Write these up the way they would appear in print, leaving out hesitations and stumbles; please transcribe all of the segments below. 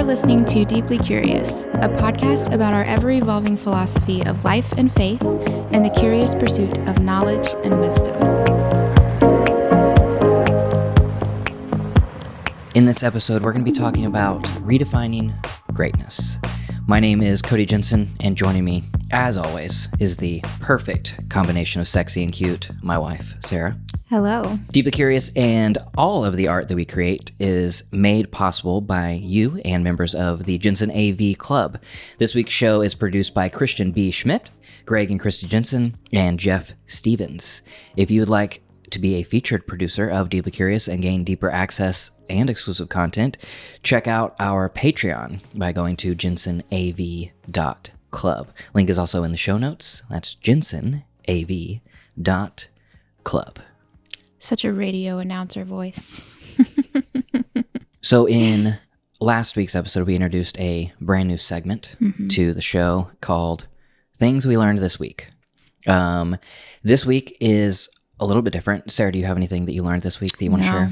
listening to Deeply Curious, a podcast about our ever-evolving philosophy of life and faith and the curious pursuit of knowledge and wisdom. In this episode, we're going to be talking about redefining greatness. My name is Cody Jensen, and joining me, as always, is the perfect combination of sexy and cute, my wife, Sarah. Hello. Deeply Curious, and all of the art that we create is made possible by you and members of the Jensen AV Club. This week's show is produced by Christian B. Schmidt, Greg and Christy Jensen, and Jeff Stevens. If you would like to be a featured producer of Deeply Curious and gain deeper access and exclusive content, check out our Patreon by going to jensenav.club. Link is also in the show notes. That's jensenav.club. Such a radio announcer voice. So in last week's episode, we introduced a brand new segment to the show called Things We Learned This Week. This week is a little bit different. Sarah, do you have anything that you learned this week that you want to share?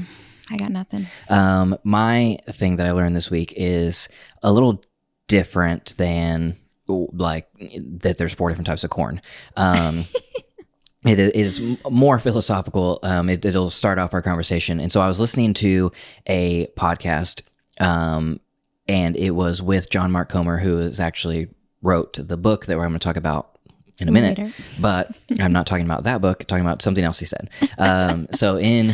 I got nothing. My thing that I learned this week is a little different than like that there's 4 different types of corn. It is more philosophical. It'll start off our conversation. And so I was listening to a podcast, and it was with John Mark Comer, who is actually wrote the book that we're going to talk about in a minute. Later. But I'm not talking about that book, talking about something else he said. So in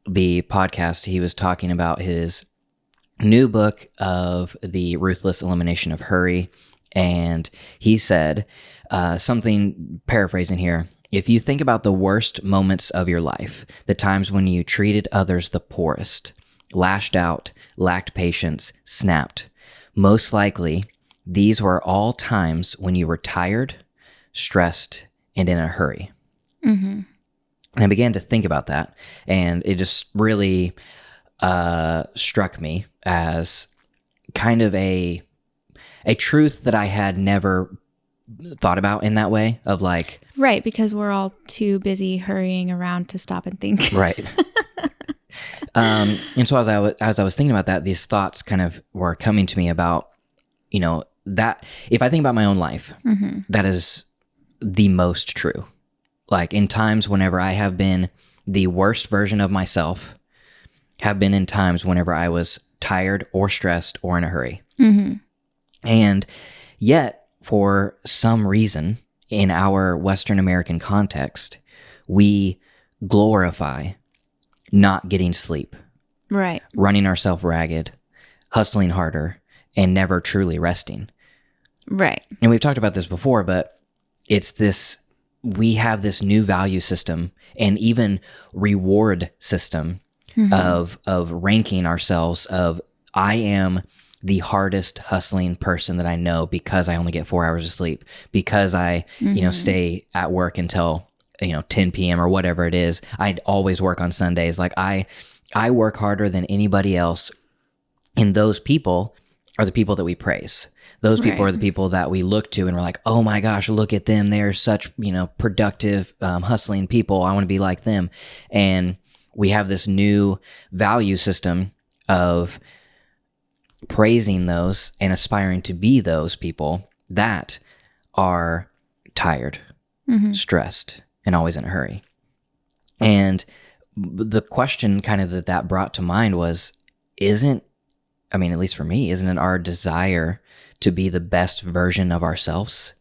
the podcast, he was talking about his new book of the ruthless elimination of hurry. And he said something, paraphrasing here, if you think about the worst moments of your life, the times when you treated others the poorest, lashed out, lacked patience, snapped, most likely these were all times when you were tired, stressed, and in a hurry. Mm-hmm. And I began to think about that, and it just really struck me as kind of a truth that I had never thought about in that way of like... Right, because we're all too busy hurrying around to stop and think. Right. And so as I was thinking about that, these thoughts kind of were coming to me about, you know, that if I think about my own life, that is the most true. Like in times whenever I have been the worst version of myself, have been in times whenever I was tired or stressed or in a hurry. Mm-hmm. And yet, for some reason, in our Western American context, we glorify not getting sleep. Right. Running ourselves ragged, hustling harder, and never truly resting. Right. And we've talked about this before, but it's this, we have this new value system and even reward system of ranking ourselves of, I am the hardest hustling person that I know because I only get 4 hours of sleep, because I, stay at work until, 10 p.m. or whatever it is. I'd always work on Sundays. Like I work harder than anybody else. And those people are the people that we praise. Those people are the people that we look to and we're like, oh my gosh, look at them. They're such, productive, hustling people. I want to be like them. And we have this new value system of praising those and aspiring to be those people that are tired, stressed, and always in a hurry. And the question kind of that brought to mind was, at least for me, isn't it our desire to be the best version of ourselves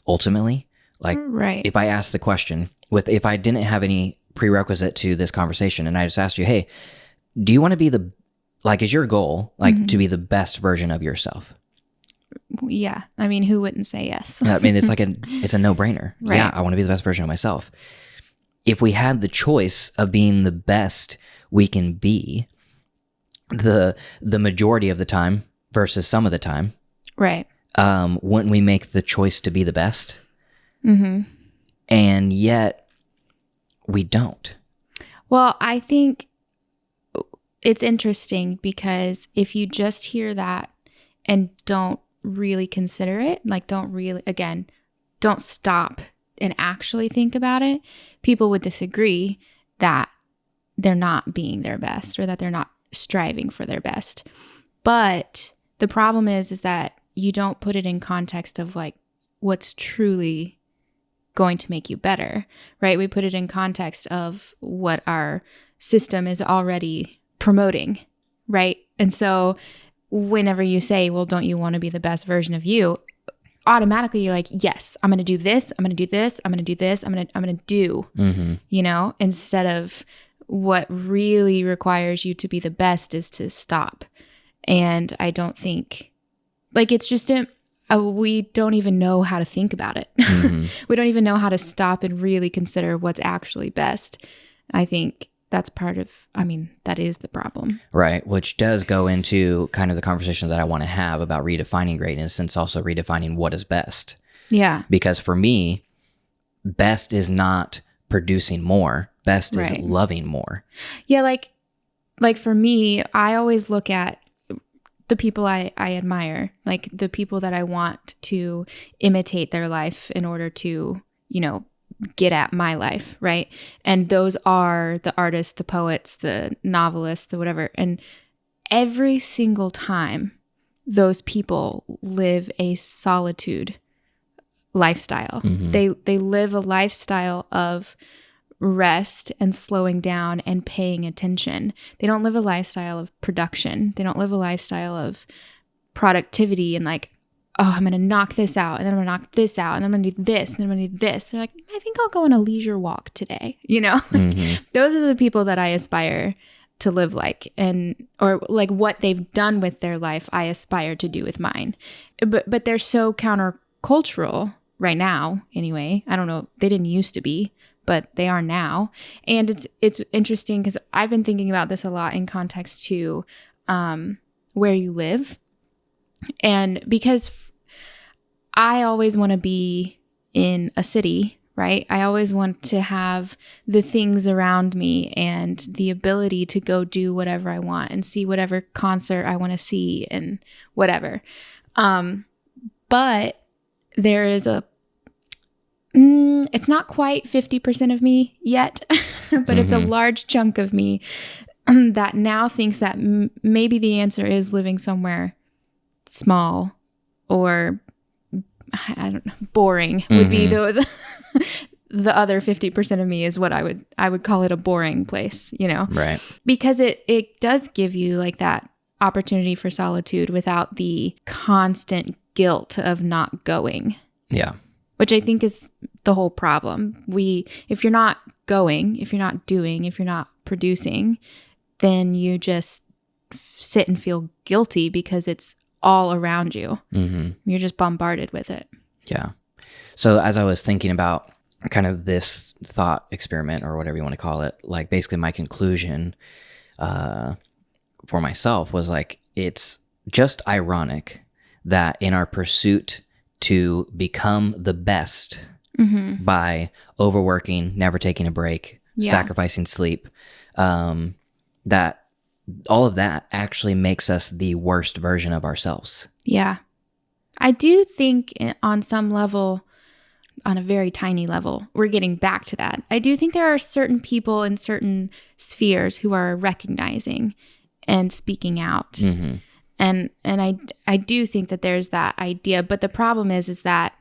ultimately? Like, if I asked the question, if I didn't have any prerequisite to this conversation and I just asked you, hey, do you want to be is your goal, to be the best version of yourself? Yeah. Who wouldn't say yes? It's a no-brainer. Right. Yeah, I want to be the best version of myself. If we had the choice of being the best we can be, the majority of the time versus some of the time, right? Wouldn't we make the choice to be the best? Mm-hmm. And yet, we don't. Well, I think it's interesting because if you just hear that and don't really consider it, don't stop and actually think about it, people would disagree that they're not being their best or that they're not striving for their best. But the problem is that you don't put it in context of like what's truly going to make you better, right? We put it in context of what our system is already promoting, right? And so whenever you say, well, don't you want to be the best version of you? Automatically you're like, yes, I'm going to do this. I'm going to do this. I'm going to do this. I'm going to do, you know, instead of what really requires you to be the best is to stop. And I don't think like, it's just, we don't even know how to think about it. We don't even know how to stop and really consider what's actually best. I think that's that is the problem. Right. Which does go into kind of the conversation that I want to have about redefining greatness, and it's also redefining what is best. Yeah. Because for me, best is not producing more. Best is loving more. Yeah. Like for me, I always look at the people I admire, like the people that I want to imitate their life in order to, you know, get at my life, right? And those are the artists, the poets, the novelists, the whatever. And every single time those people live a solitude lifestyle. They live a lifestyle of rest and slowing down and paying attention. They don't live a lifestyle of production. They don't live a lifestyle of productivity and like, oh, I'm going to knock this out, and then I'm going to knock this out, and then I'm going to do this, and then I'm going to do this. They're like, I think I'll go on a leisure walk today. You know, those are the people that I aspire to live like, or like what they've done with their life, I aspire to do with mine. But they're so countercultural right now. Anyway, I don't know. They didn't used to be, but they are now. And it's interesting because I've been thinking about this a lot in context to where you live. And because I always want to be in a city, right? I always want to have the things around me and the ability to go do whatever I want and see whatever concert I want to see and whatever. But there is it's not quite 50% of me yet, but it's a large chunk of me that now thinks that maybe the answer is living somewhere small or I don't know, boring would be the other 50% of me is what I would call it a boring place, you know? Right. Because it does give you like that opportunity for solitude without the constant guilt of not going. Yeah. Which I think is the whole problem. If you're not going, if you're not doing, if you're not producing, then you just sit and feel guilty because it's all around you. You're just bombarded with it. Yeah. So as I was thinking about kind of this thought experiment or whatever you want to call it, like basically my conclusion for myself was like, it's just ironic that in our pursuit to become the best by overworking, never taking a break, sacrificing sleep, that all of that actually makes us the worst version of ourselves. Yeah. I do think on some level, on a very tiny level, we're getting back to that. I do think there are certain people in certain spheres who are recognizing and speaking out. And I do think that there's that idea. But the problem is that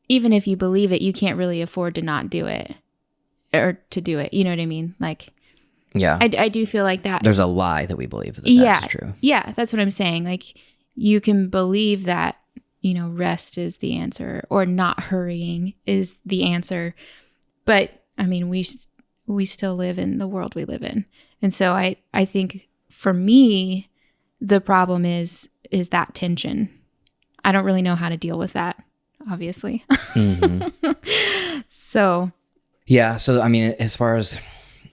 even if you believe it, you can't really afford to not do it or to do it. You know what I mean? Like, yeah, I do feel like that. There's a lie that we believe that's true. Yeah, that's what I'm saying. Like, you can believe that, you know, rest is the answer or not hurrying is the answer. But I mean, we still live in the world we live in. And so I think for me, the problem is that tension. I don't really know how to deal with that, obviously. So. Yeah. So, I mean, as far as,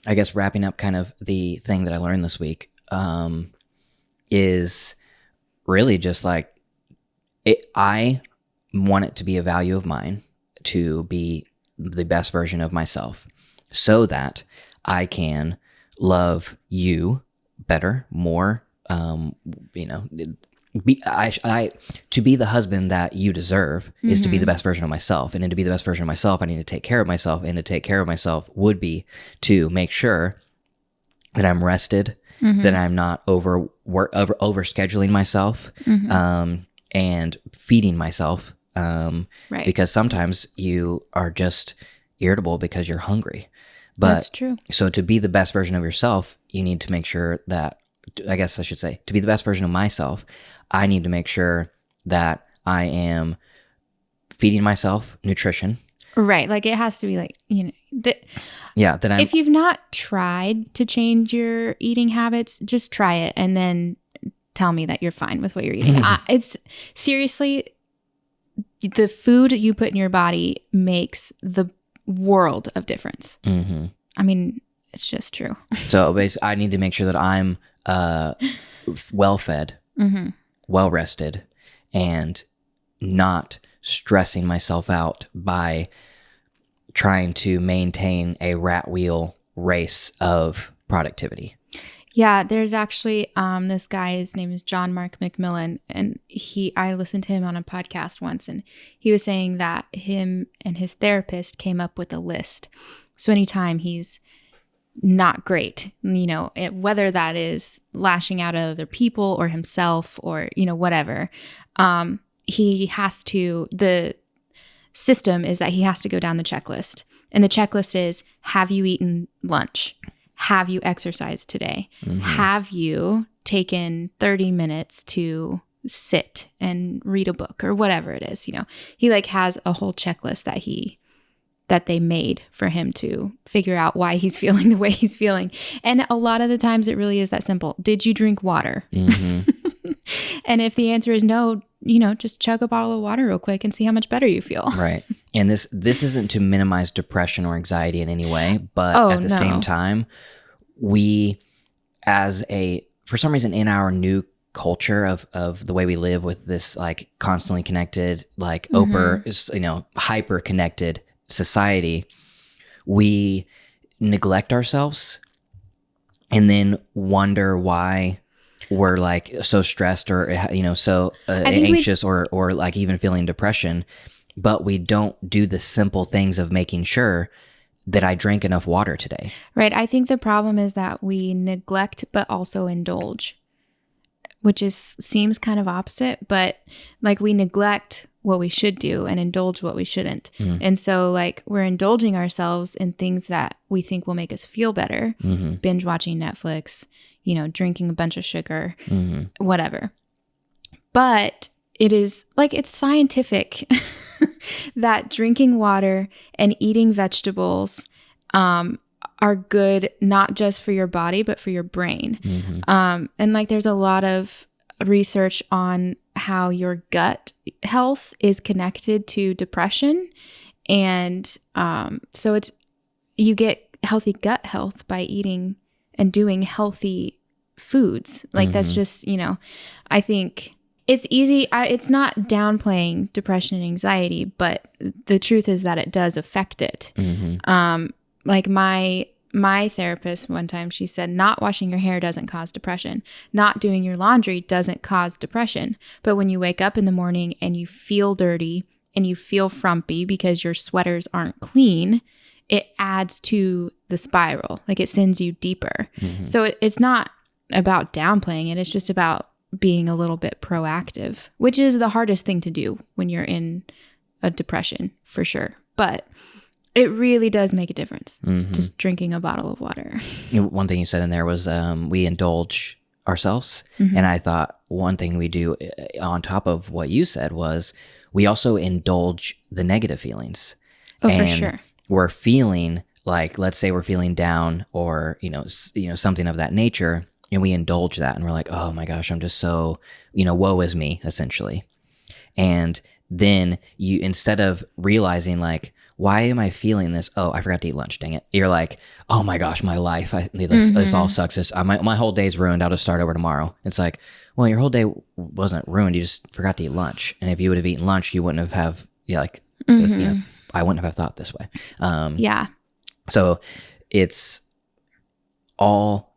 I guess, wrapping up kind of the thing that I learned this week is really just like, I want it to be a value of mine to be the best version of myself so that I can love you better, more, you know, to be the husband that you deserve is to be the best version of myself. And to be the best version of myself, I need to take care of myself. And to take care of myself would be to make sure that I'm rested that I'm not over scheduling myself, and feeding myself. Right. Because sometimes you are just irritable because you're hungry. But That's true. So to be the best version of yourself, you need to make sure that, I guess I should say, to be the best version of myself, I need to make sure that I am feeding myself nutrition. Right. Like it has to be like, That I'm, if you've not tried to change your eating habits, just try it and then tell me that you're fine with what you're eating. It's seriously, the food you put in your body makes the world of difference. I mean, it's just true. So basically, I need to make sure that I'm well fed, well rested, and not stressing myself out by trying to maintain a rat wheel race of productivity. Yeah, there's actually this guy, his name is John Mark McMillan, and I listened to him on a podcast once, and he was saying that him and his therapist came up with a list. So anytime he's not great, whether that is lashing out at other people or himself or, whatever, he has to, the system is that he has to go down the checklist. And the checklist is, have you eaten lunch? Have you exercised today? Have you taken 30 minutes to sit and read a book or whatever it is? He like has a whole checklist that they made for him to figure out why he's feeling the way he's feeling. And a lot of the times it really is that simple. Did you drink water? And if the answer is no, just chug a bottle of water real quick and see how much better you feel. Right. And this isn't to minimize depression or anxiety in any way, but at the same time, we for some reason in our new culture of the way we live with this like constantly connected, like hyper connected society, we neglect ourselves and then wonder why we're like so stressed or so anxious or like even feeling depression, but we don't do the simple things of making sure that I drank enough water today. Right. I think the problem is that we neglect but also indulge, which seems kind of opposite, but like we neglect what we should do and indulge what we shouldn't. And so like we're indulging ourselves in things that we think will make us feel better, binge watching Netflix, drinking a bunch of sugar, whatever. But it is like, it's scientific that drinking water and eating vegetables are good, not just for your body, but for your brain. And like, there's a lot of research on how your gut health is connected to depression. And so you get healthy gut health by eating and doing healthy foods. Like that's just, I think it's easy. It's not downplaying depression and anxiety, but the truth is that it does affect it. Like my therapist one time, she said, not washing your hair doesn't cause depression. Not doing your laundry doesn't cause depression. But when you wake up in the morning and you feel dirty and you feel frumpy because your sweaters aren't clean, it adds to the spiral. Like it sends you deeper. So it's not about downplaying it. It's just about being a little bit proactive, which is the hardest thing to do when you're in a depression, for sure. But it really does make a difference, just drinking a bottle of water. One thing you said in there was we indulge ourselves. And I thought one thing we do on top of what you said was we also indulge the negative feelings. Oh, and for sure. We're feeling like, let's say we're feeling down or, something of that nature, and we indulge that and we're like, oh my gosh, I'm just so, woe is me, essentially. And then you, instead of realizing like, why am I feeling this? Oh, I forgot to eat lunch. Dang it. You're like, oh my gosh, my life. This all sucks. My whole day's ruined. I'll just start over tomorrow. It's like, well, your whole day wasn't ruined. You just forgot to eat lunch. And if you would have eaten lunch, you wouldn't have I wouldn't have thought this way. Yeah. So it's all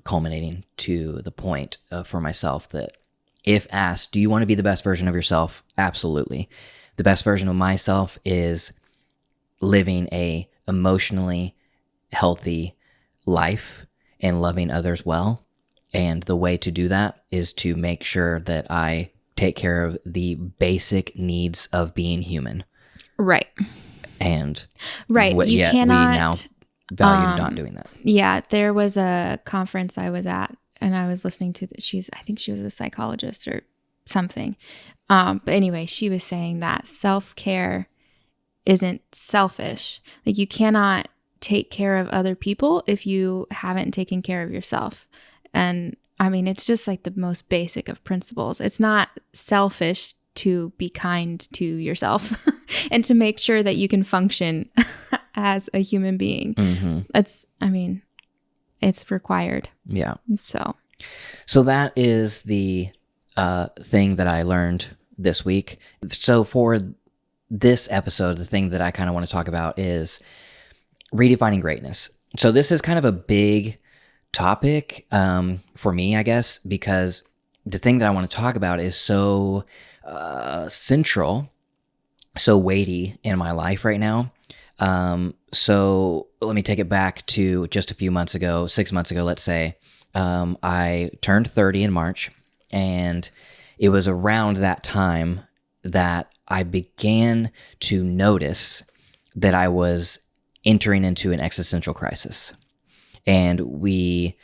culminating to the point for myself that if asked, do you want to be the best version of yourself? Absolutely. The best version of myself is living a emotionally healthy life and loving others well. And the way to do that is to make sure that I take care of the basic needs of being human. Right. And You yet cannot, we now value not doing that. Yeah, there was a conference I was at, and I was listening to I think she was a psychologist or something. But anyway, she was saying that self-care isn't selfish. Like, you cannot take care of other people if you haven't taken care of yourself. And I mean, it's just like the most basic of principles. It's not selfish to be kind to yourself and to make sure that you can function as a human being. Mm-hmm. It's required. Yeah. So that is the thing that I learned this week. So for this episode, the thing that I kind of want to talk about is redefining greatness. So this is kind of a big topic for me, I guess, because the thing that I want to talk about is so central, so weighty in my life right now. So let me take it back to just a few months ago, 6 months ago, let's say. I turned 30 in March, and it was around that time that I began to notice that I was entering into an existential crisis. And we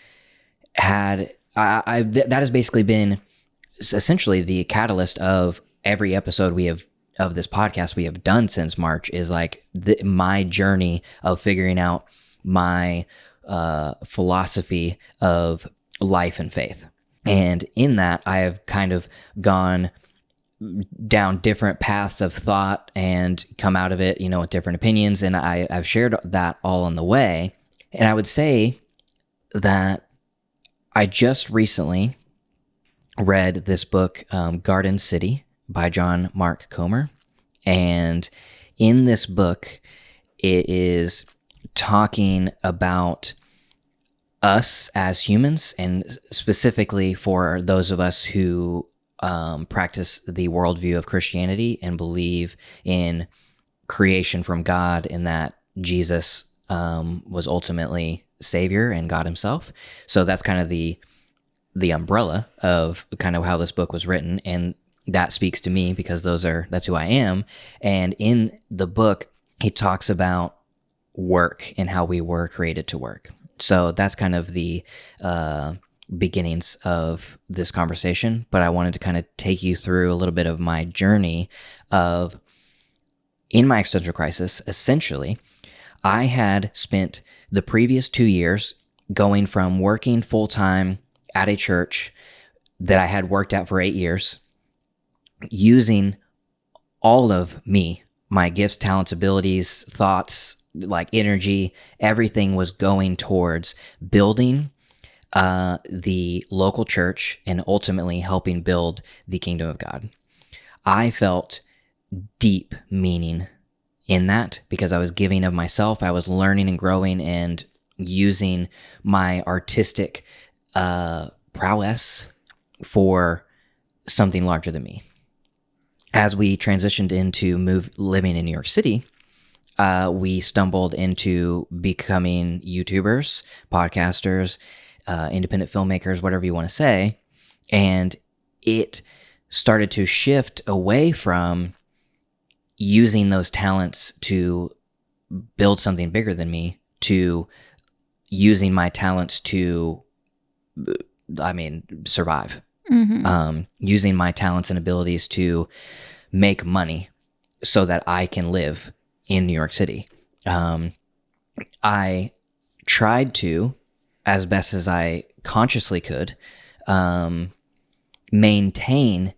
had, that has basically been essentially the catalyst of every episode of this podcast we have done since March, is like my journey of figuring out my philosophy of life and faith. And in that, I have kind of gone down different paths of thought and come out of it, with different opinions. And I've shared that all on the way. And I would say that I just recently read this book, Garden City by John Mark Comer. And in this book, it is talking about us as humans, and specifically for those of us who practice the worldview of Christianity and believe in creation from God, and that Jesus was ultimately Savior and God himself. So that's kind of the umbrella of kind of how this book was written, and that speaks to me because that's who I am. And in the book, he talks about work and how we were created to work. So that's kind of the beginnings of this conversation. But I wanted to kind of take you through a little bit of my journey of, in my existential crisis, essentially, I had spent the previous 2 years going from working full-time at a church that I had worked at for 8 years, using all of me, my gifts, talents, abilities, thoughts, like energy, everything was going towards building the local church and ultimately helping build the kingdom of God. I felt deep meaning in that because I was giving of myself. I was learning and growing and using my artistic prowess for something larger than me. As we transitioned into living in New York City, we stumbled into becoming YouTubers, podcasters, independent filmmakers, whatever you want to say. And it started to shift away from using those talents to build something bigger than me to using my talents to, survive. Mm-hmm. Using my talents and abilities to make money so that I can live in New York City. I tried to, as best as I consciously could, maintain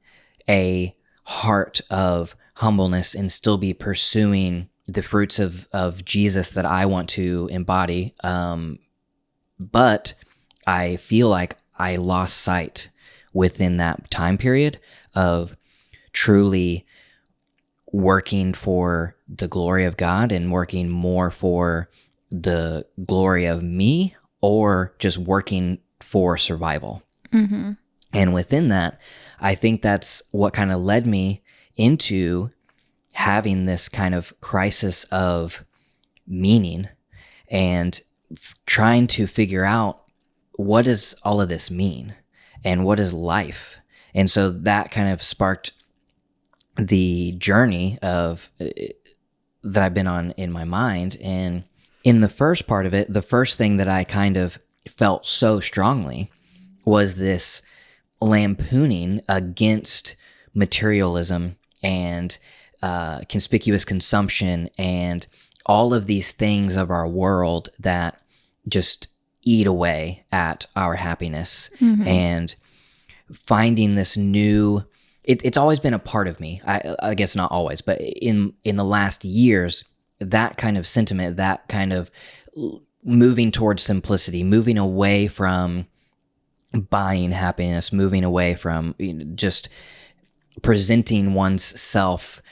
a heart of humbleness and still be pursuing the fruits of Jesus that I want to embody. But I feel like I lost sight within that time period of truly working for the glory of God and working more for the glory of me, or just working for survival. Mm-hmm. And within that, I think that's what kind of led me into having this kind of crisis of meaning and trying to figure out what does all of this mean? And what is life? And so that kind of sparked the journey of that I've been on in my mind. And in the first part of it, the first thing that I kind of felt so strongly was this lampooning against materialism and conspicuous consumption and all of these things of our world that just eat away at our happiness. And finding this new, it's always been a part of me. I guess not always, but in the last years, that kind of sentiment, that kind of moving towards simplicity, moving away from buying happiness, moving away from just presenting one's self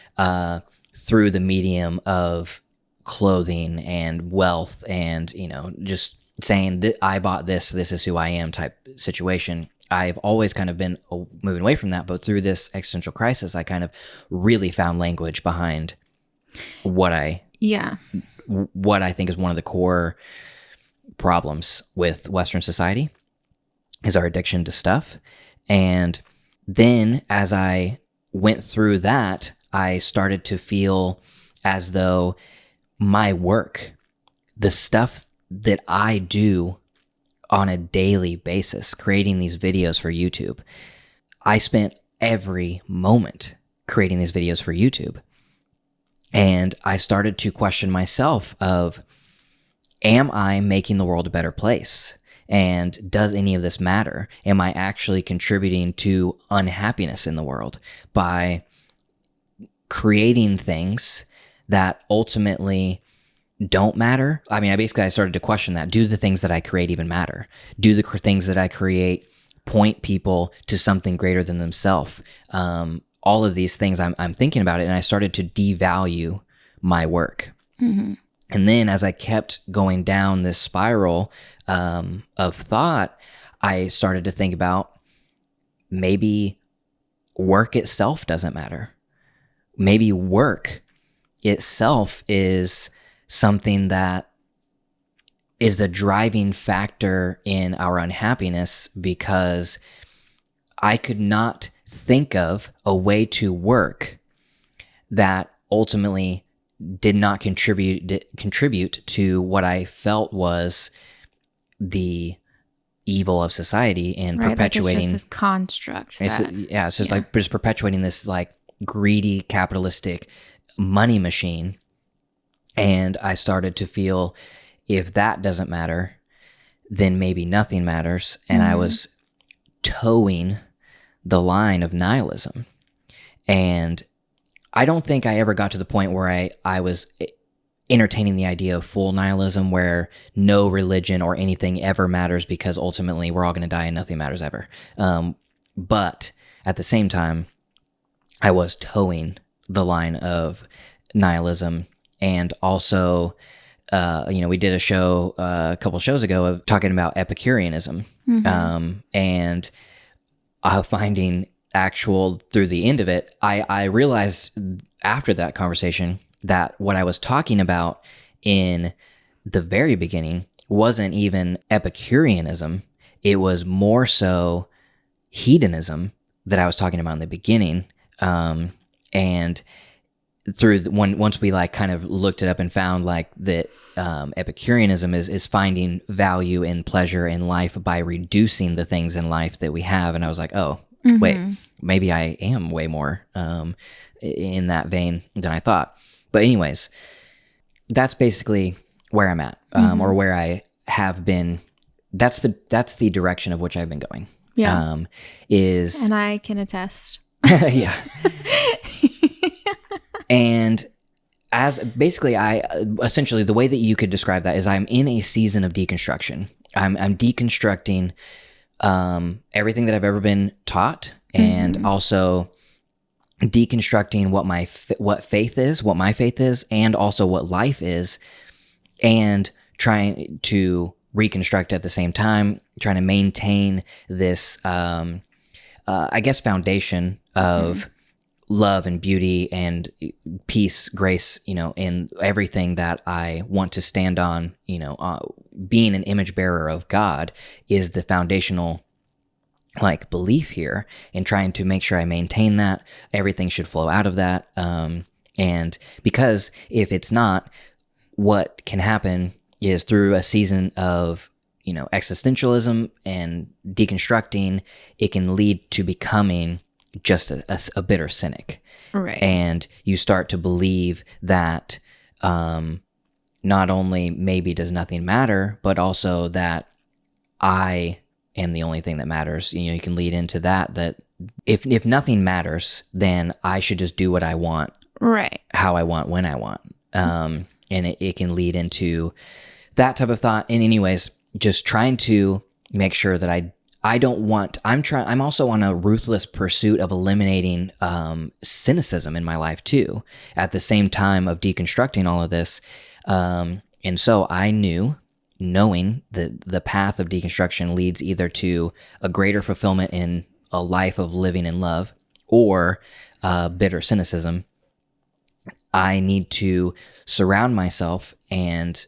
through the medium of clothing and wealth and, just saying that I bought this is who I am type situation. I've always kind of been moving away from that, but through this existential crisis, I kind of really found language behind what I think is one of the core problems with Western society is our addiction to stuff. And then as I went through that, I started to feel as though my work, the stuff that I do on a daily basis, creating these videos for YouTube, I spent every moment creating these videos for YouTube. And I started to question myself of, am I making the world a better place? And does any of this matter? Am I actually contributing to unhappiness in the world by creating things that ultimately don't matter? I mean, I started to question that. Do the things that I create even matter? Do the things that I create point people to something greater than themselves? All of these things, I'm thinking about it, and I started to devalue my work. And then as I kept going down this spiral of thought, I started to think about maybe work itself doesn't matter. Maybe work itself is something that is the driving factor in our unhappiness, because I could not think of a way to work that ultimately did not contribute to what I felt was the evil of society and perpetuating. Like it's just this construct. It's just like just perpetuating this like greedy capitalistic money machine. And I started to feel, if that doesn't matter, then maybe nothing matters. And I was towing the line of nihilism. And I don't think I ever got to the point where I was entertaining the idea of full nihilism, where no religion or anything ever matters because ultimately we're all going to die and nothing matters ever. But at the same time, I was towing the line of nihilism. And also, we did a show a couple shows ago of talking about Epicureanism, and finding through the end of it, I realized after that conversation that what I was talking about in the very beginning wasn't even Epicureanism. It was more so hedonism that I was talking about in the beginning, and once we like kind of looked it up and found like that Epicureanism is finding value in pleasure in life by reducing the things in life that we have. And I was like, oh, wait, maybe I am way more in that vein than I thought. But anyways, that's basically where I'm at, or where I have been. That's the direction of which I've been going. Yeah. And I can attest. Yeah. And as basically, essentially the way that you could describe that is I'm in a season of deconstruction. I'm deconstructing everything that I've ever been taught, and also deconstructing what faith is, what my faith is, and also what life is, and trying to reconstruct at the same time, trying to maintain this, foundation of love and beauty and peace, grace, in everything that I want to stand on, being an image bearer of God is the foundational like belief here, and trying to make sure I maintain that. Everything should flow out of that. And because if it's not, what can happen is through a season of, existentialism and deconstructing, it can lead to becoming just a bitter cynic. Right. And you start to believe that not only maybe does nothing matter, but also that I am the only thing that matters. You can lead into that if nothing matters, then I should just do what I want, right, how I want, when I want. And it can lead into that type of thought. And anyways, just trying to make sure that I'm also on a ruthless pursuit of eliminating cynicism in my life too, at the same time of deconstructing all of this. And so I knowing that the path of deconstruction leads either to a greater fulfillment in a life of living in love or bitter cynicism, I need to surround myself and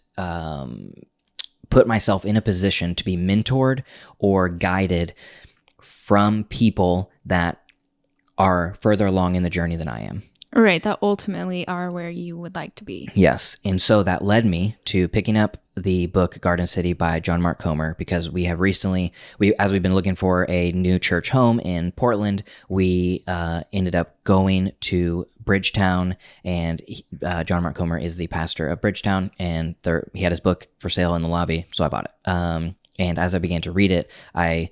put myself in a position to be mentored or guided from people that are further along in the journey than I am. Right, that ultimately are where you would like to be. Yes, and so that led me to picking up the book Garden City by John Mark Comer, because we have recently, as we've been looking for a new church home in Portland, we ended up going to Bridgetown, and John Mark Comer is the pastor of Bridgetown, and he had his book for sale in the lobby, so I bought it. And as I began to read it, I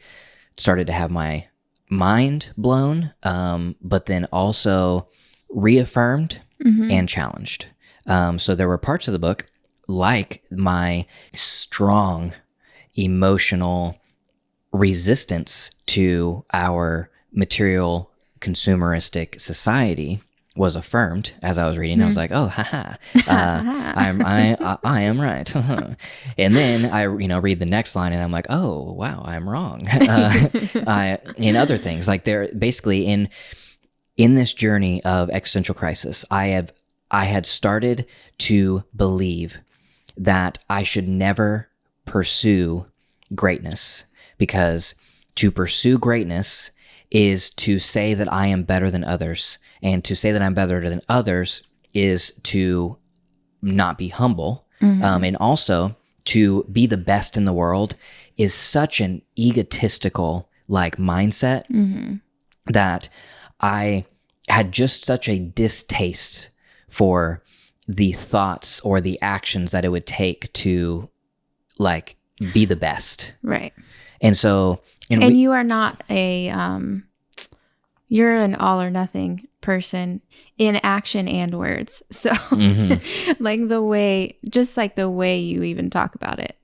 started to have my mind blown, but then also reaffirmed and challenged. So there were parts of the book, like my strong emotional resistance to our material consumeristic society was affirmed as I was reading. I was like, oh, haha, I am right. And then I, read the next line and I'm like, oh, wow, I'm wrong. In other things, like they're basically in this journey of existential crisis, I had started to believe that I should never pursue greatness, because to pursue greatness is to say that I am better than others. And to say that I'm better than others is to not be humble. And also to be the best in the world is such an egotistical mindset that I had just such a distaste for the thoughts or the actions that it would take to be the best. Right. And so, and you are not you're an all or nothing person in action and words. So the way you even talk about it,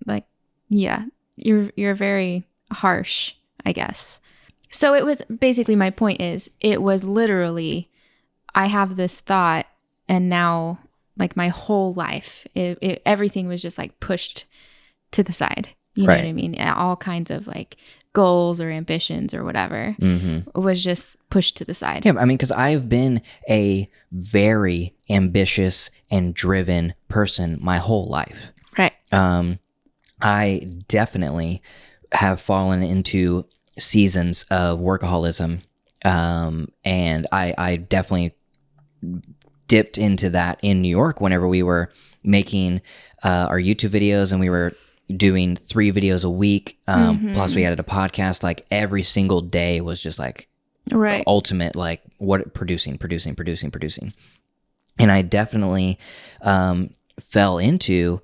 you're very harsh, I guess. So it was basically, my point is, it was literally, I have this thought, and now my whole life, everything was just pushed to the side. You know what I mean? All kinds of goals or ambitions or whatever was just pushed to the side. Yeah, I mean, because I've been a very ambitious and driven person my whole life. Right. I definitely have fallen into seasons of workaholism, and I definitely dipped into that in New York whenever we were making our YouTube videos, and we were doing 3 videos a week, plus we added a podcast. Every single day was just ultimate producing, and I definitely fell into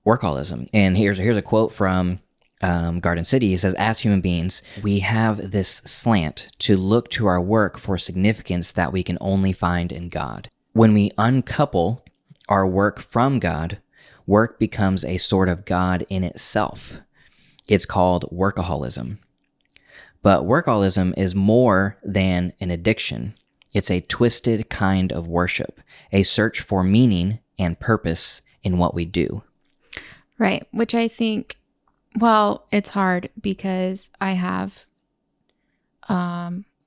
workaholism. And here's a quote from Garden City. He says, as human beings, we have this slant to look to our work for significance that we can only find in God. When we uncouple our work from God, work becomes a sort of God in itself. It's called workaholism. But workaholism is more than an addiction. It's a twisted kind of worship, a search for meaning and purpose in what we do. Right, which I think, well, it's hard because I have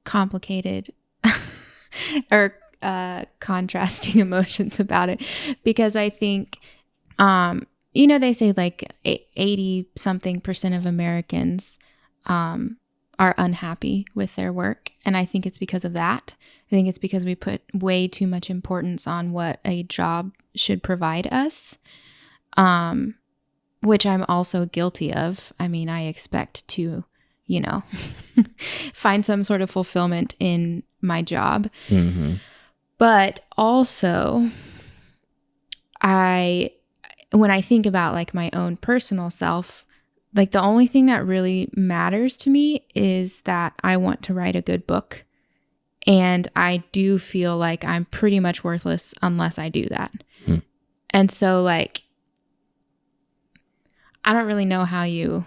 complicated or contrasting emotions about it, because I think you know, they say like 80-something% of Americans are unhappy with their work. And I think it's because of that. I think it's because we put way too much importance on what a job should provide us, which I'm also guilty of. I mean, I expect to, you know, find some sort of fulfillment in my job. Mm-hmm. But also, when I think about like my own personal self, like the only thing that really matters to me is that I want to write a good book. And I do feel like I'm pretty much worthless unless I do that. And so like, I don't really know how you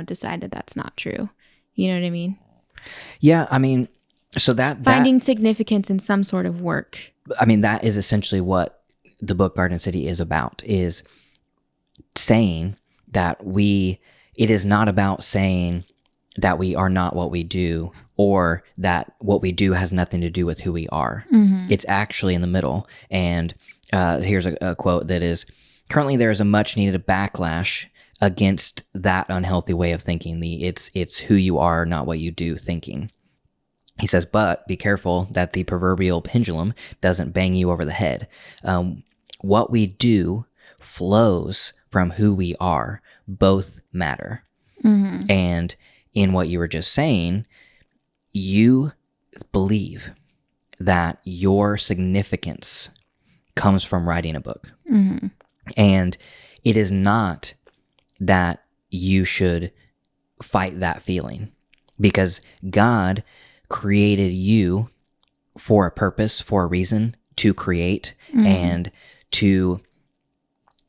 decide that that's not true. You know what I mean? Yeah. I mean, so finding significance in some sort of work. I mean, that is essentially what the book Garden City is about, is saying that it is not about saying that we are not what we do, or that what we do has nothing to do with who we are. Mm-hmm. It's actually in the middle. And here's a quote that is, currently there is a much needed backlash against that unhealthy way of thinking, it's who you are, not what you do thinking. He says, but be careful that the proverbial pendulum doesn't bang you over the head. What we do flows from who we are. Both matter. Mm-hmm. And in what you were just saying, you believe that your significance comes from writing a book. Mm-hmm. And it is not that you should fight that feeling, because God created you for a purpose, for a reason, to create. Mm-hmm. And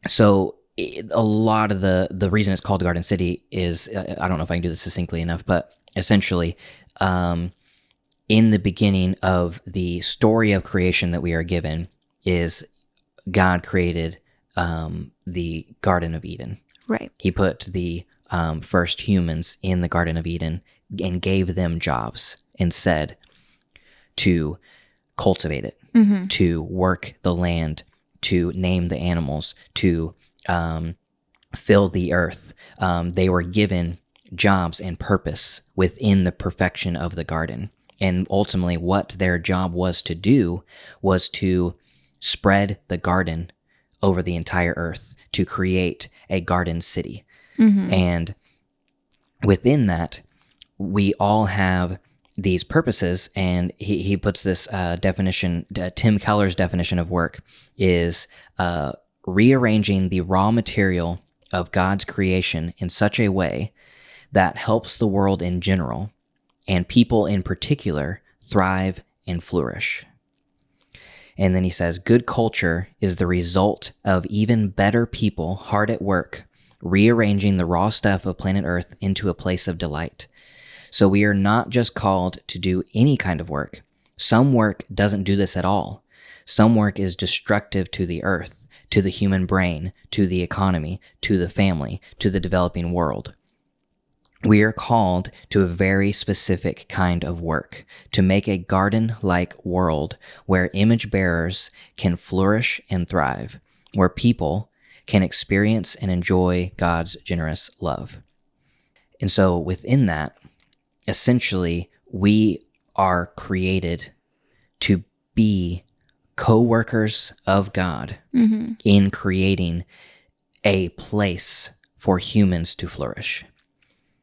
so a lot of the reason it's called Garden City is, I don't know if I can do this succinctly enough, but essentially, in the beginning of the story of creation that we are given, is God created the Garden of Eden. Right. He put the first humans in the Garden of Eden and gave them jobs and said to cultivate it, mm-hmm. to work the land, to name the animals, to fill the earth. They were given jobs and purpose within the perfection of the garden. And ultimately what their job was to do was to spread the garden over the entire earth, to create a garden city. Mm-hmm. And within that, we all have these purposes, and he puts this definition, Tim Keller's definition of work is rearranging the raw material of God's creation in such a way that helps the world in general, and people in particular, thrive and flourish. And then he says, good culture is the result of even better people hard at work, rearranging the raw stuff of planet Earth into a place of delight. So we are not just called to do any kind of work. Some work doesn't do this at all. Some work is destructive to the earth, to the human brain, to the economy, to the family, to the developing world. We are called to a very specific kind of work, to make a garden-like world where image bearers can flourish and thrive, where people can experience and enjoy God's generous love. And so within that, essentially, we are created to be co-workers of God, mm-hmm. in creating a place for humans to flourish.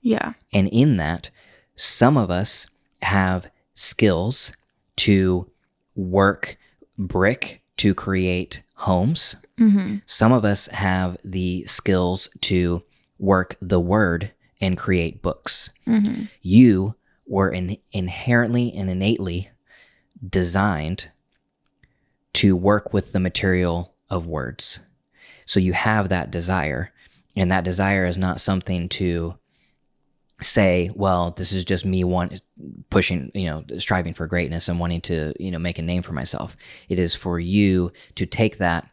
Yeah. And in that, some of us have skills to work brick to create homes. Mm-hmm. Some of us have the skills to work the word and create books. Mm-hmm. You were inherently and innately designed to work with the material of words. So you have that desire, and that desire is not something to say, well, this is just me pushing, striving for greatness and wanting to, make a name for myself. It is for you to take that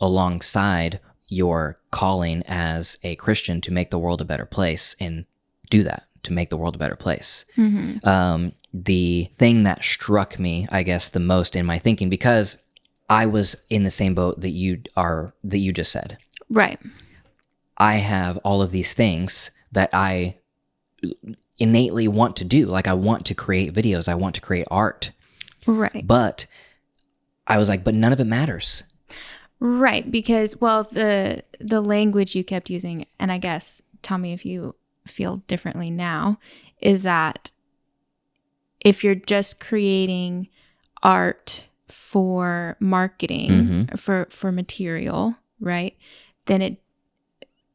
alongside your calling as a Christian to make the world a better place, and do that to make the world a better place. Mm-hmm. The thing that struck me, I guess, the most in my thinking, because I was in the same boat that you just said. Right. I have all of these things that I innately want to do. Like I want to create videos. I want to create art. Right. But I was like, but none of it matters. Right. Because, well, the language you kept using, and I guess, tell me if you feel differently now, is that if you're just creating art for marketing, for material, right, then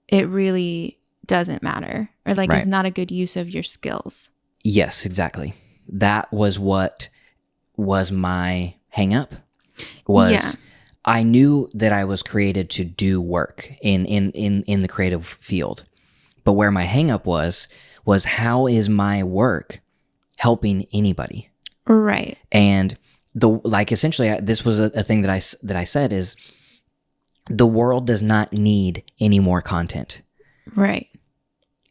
it really doesn't matter, or like is not a good use of your skills. Yes, exactly. That was what was my hang up. I knew that I was created to do work in the creative field. But where my hang up was how is my work helping anybody? Right. And essentially this was a thing that I said is the world does not need any more content. Right.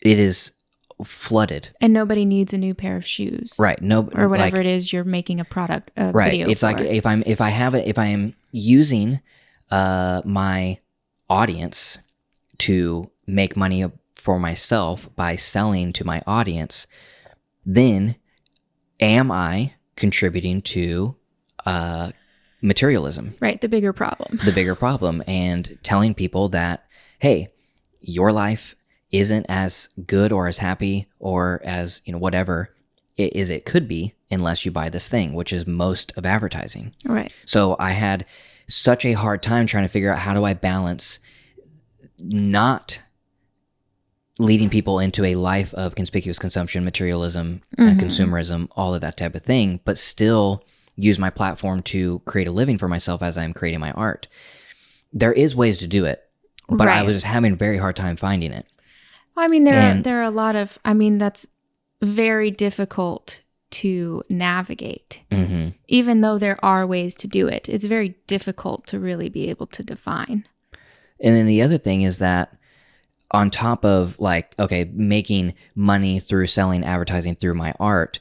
It is flooded. And nobody needs a new pair of shoes. Right. No, or whatever it is you're making a product, right. video It's for. like if I am using my audience to make money for myself by selling to my audience, then am I contributing to materialism? Right. The bigger problem. And telling people that, hey, your life isn't as good or as happy or as, whatever it could be unless you buy this thing, which is most of advertising. Right. So I had such a hard time trying to figure out how do I balance not leading people into a life of conspicuous consumption, materialism, consumerism, all of that type of thing, but still use my platform to create a living for myself as I'm creating my art. There is ways to do it, but I was just having a very hard time finding it. Well, I mean, there are a lot of, that's very difficult to navigate. Even though there are ways to do it, it's very difficult to really be able to define. And then the other thing is that on top of making money through selling advertising through my art,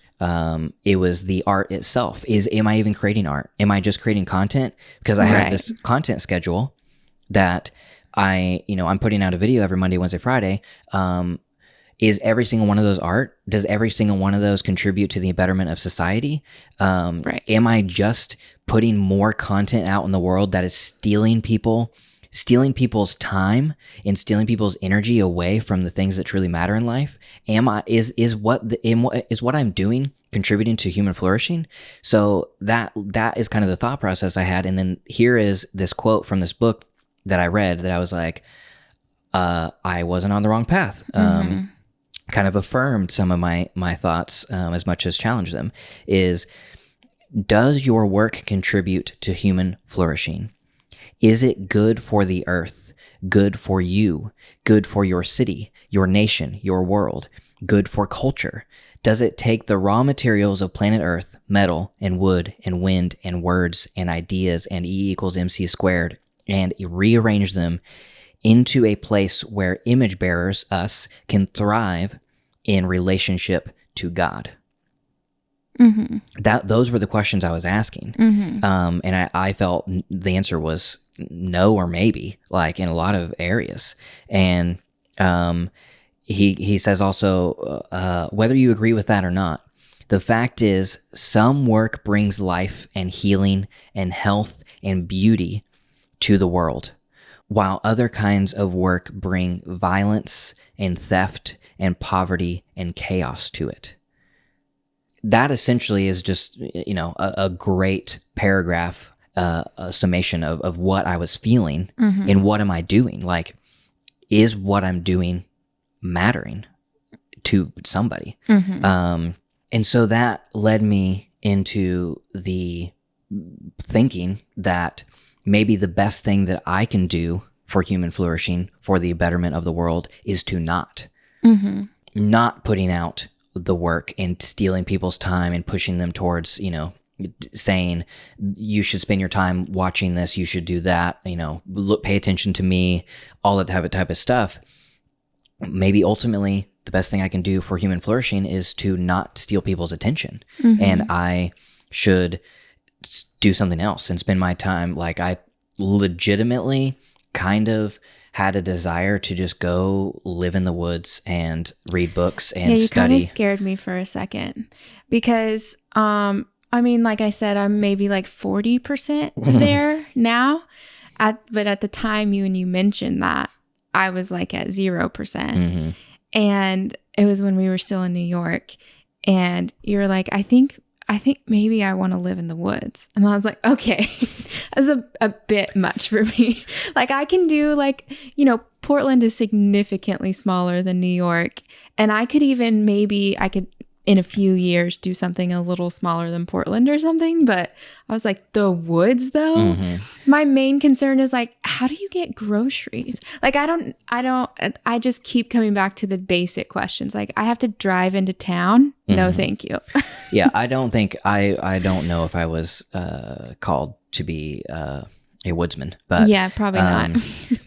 it was the art itself. Am I even creating art? Am I just creating content? Because I have this content schedule that I'm putting out a video every Monday, Wednesday, Friday. Is every single one of those art? Does every single one of those contribute to the betterment of society? Am I just putting more content out in the world that is stealing people's time and stealing people's energy away from the things that truly matter in life? Is what I'm doing contributing to human flourishing? So that is kind of the thought process I had. And then here is this quote from this book that I read that I was like, I wasn't on the wrong path. Kind of affirmed some of my thoughts as much as challenged them. Is, does your work contribute to human flourishing? Is it good for the earth, good for you, good for your city, your nation, your world, good for culture? Does it take the raw materials of planet Earth, metal and wood and wind and words and ideas and E = MC squared, and rearrange them into a place where image bearers, us, can thrive in relationship to God? Those were the questions I was asking. And I felt the answer was no or maybe, like in a lot of areas. And he says also, whether you agree with that or not, the fact is some work brings life and healing and health and beauty to the world, while other kinds of work bring violence and theft and poverty and chaos to it. That essentially is just, a great paragraph, a summation of what I was feeling and what am I doing? Like, is what I'm doing mattering to somebody? And so that led me into the thinking that maybe the best thing that I can do for human flourishing, for the betterment of the world, is to not putting out the work and stealing people's time and pushing them towards, saying you should spend your time watching this, you should do that, pay attention to me, all that type of stuff. Maybe ultimately the best thing I can do for human flourishing is to not steal people's attention. And I should do something else and spend my time. Like, I legitimately kind of had a desire to just go live in the woods and read books and Yeah, you kind study. of scared me for a second because, I mean, like I said, I'm maybe like 40% there now. But at the time you mentioned that, I was like at 0%. Mm-hmm. And it was when we were still in New York. And you were like, I think maybe I want to live in the woods. And I was like, okay, that's a bit much for me. Like I can do like, Portland is significantly smaller than New York. And I could in a few years do something a little smaller than Portland or something. But I was like, the woods though? Mm-hmm. My main concern is like, how do you get groceries? Like, I just keep coming back to the basic questions. Like I have to drive into town. No, thank you. Yeah. I don't know if I was called to be a woodsman, but yeah, probably not.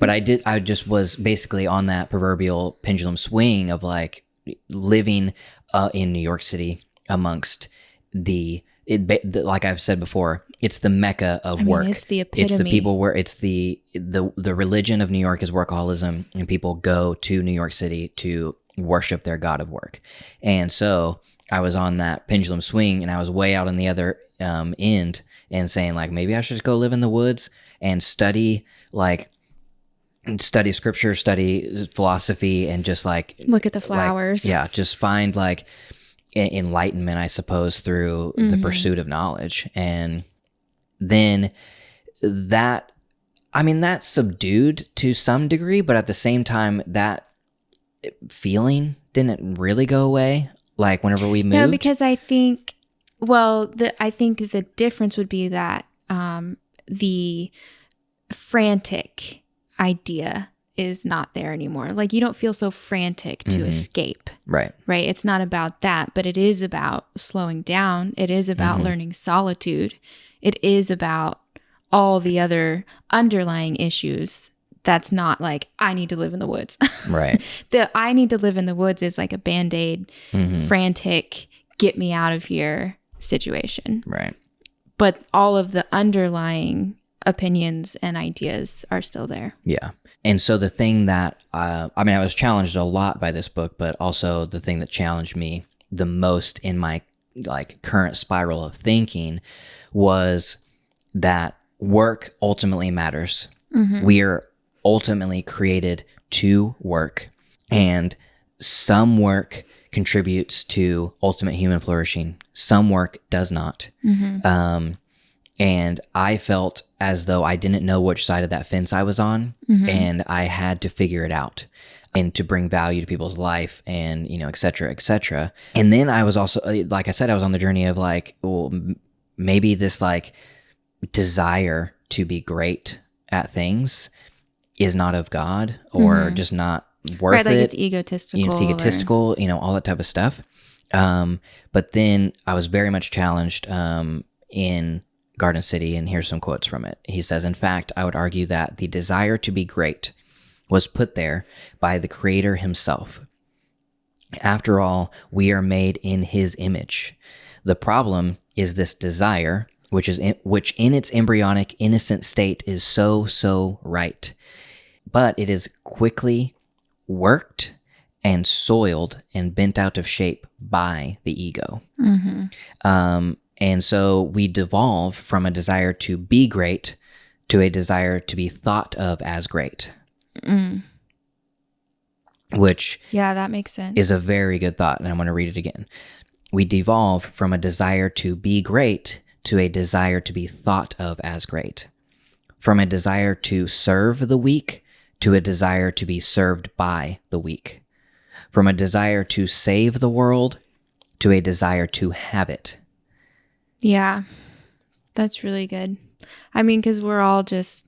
But I just was basically on that proverbial pendulum swing of like living in New York City amongst like I've said before, it's the mecca of work. It's the epitome. It's the people where it's the religion of New York is workaholism, and people go to New York City to worship their god of work. And so I was on that pendulum swing, and I was way out on the other end and saying like, maybe I should just go live in the woods and study scripture, study philosophy, and just like look at the flowers. Just find like enlightenment, I suppose, through the pursuit of knowledge. And then that's subdued to some degree, but at the same time, that feeling didn't really go away. Like whenever we moved. No, because I think, I think the difference would be that the frantic idea is not there anymore. Like you don't feel so frantic to escape. Right. It's not about that, but it is about slowing down. It is about learning solitude. It is about all the other underlying issues. That's not like, I need to live in the woods. Right. The I need to live in the woods is like a Band-Aid, frantic, get me out of here situation. Right. But all of the underlying opinions and ideas are still there. Yeah. And so the thing that, I was challenged a lot by this book, but also the thing that challenged me the most in my like current spiral of thinking was that work ultimately matters. We are ultimately created to work, and some work contributes to ultimate human flourishing. Some work does not. And I felt as though I didn't know which side of that fence I was on, and I had to figure it out and to bring value to people's life and, et cetera, et cetera. And then I was also, like I said, I was on the journey of like, well, maybe this like desire to be great at things is not of God or just not worth it. Like it's egotistical. It's egotistical, all that type of stuff. But then I was very much challenged in Garden City, and here's some quotes from it. He says, in fact, I would argue that the desire to be great was put there by the Creator himself. After all, we are made in his image. The problem is this desire, which in its embryonic, innocent state is so right. But it is quickly worked and soiled and bent out of shape by the ego. And so we devolve from a desire to be great to a desire to be thought of as great. Which that makes sense. Is a very good thought, and I'm going to read it again. We devolve from a desire to be great to a desire to be thought of as great. From a desire to serve the weak to a desire to be served by the weak. From a desire to save the world to a desire to have it. Yeah, that's really good. I mean, because we're all just,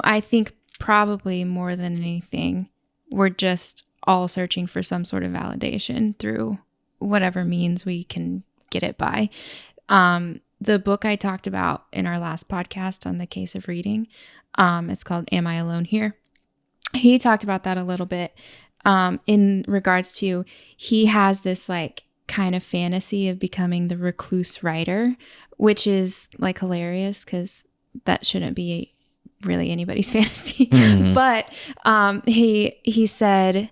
I think probably more than anything, we're just all searching for some sort of validation through whatever means we can get it by. The book I talked about in our last podcast on the case of reading, it's called Am I Alone Here? He talked about that a little bit in regards to, he has this like kind of fantasy of becoming the recluse writer, which is like hilarious because that shouldn't be really anybody's fantasy. Mhm. But he said,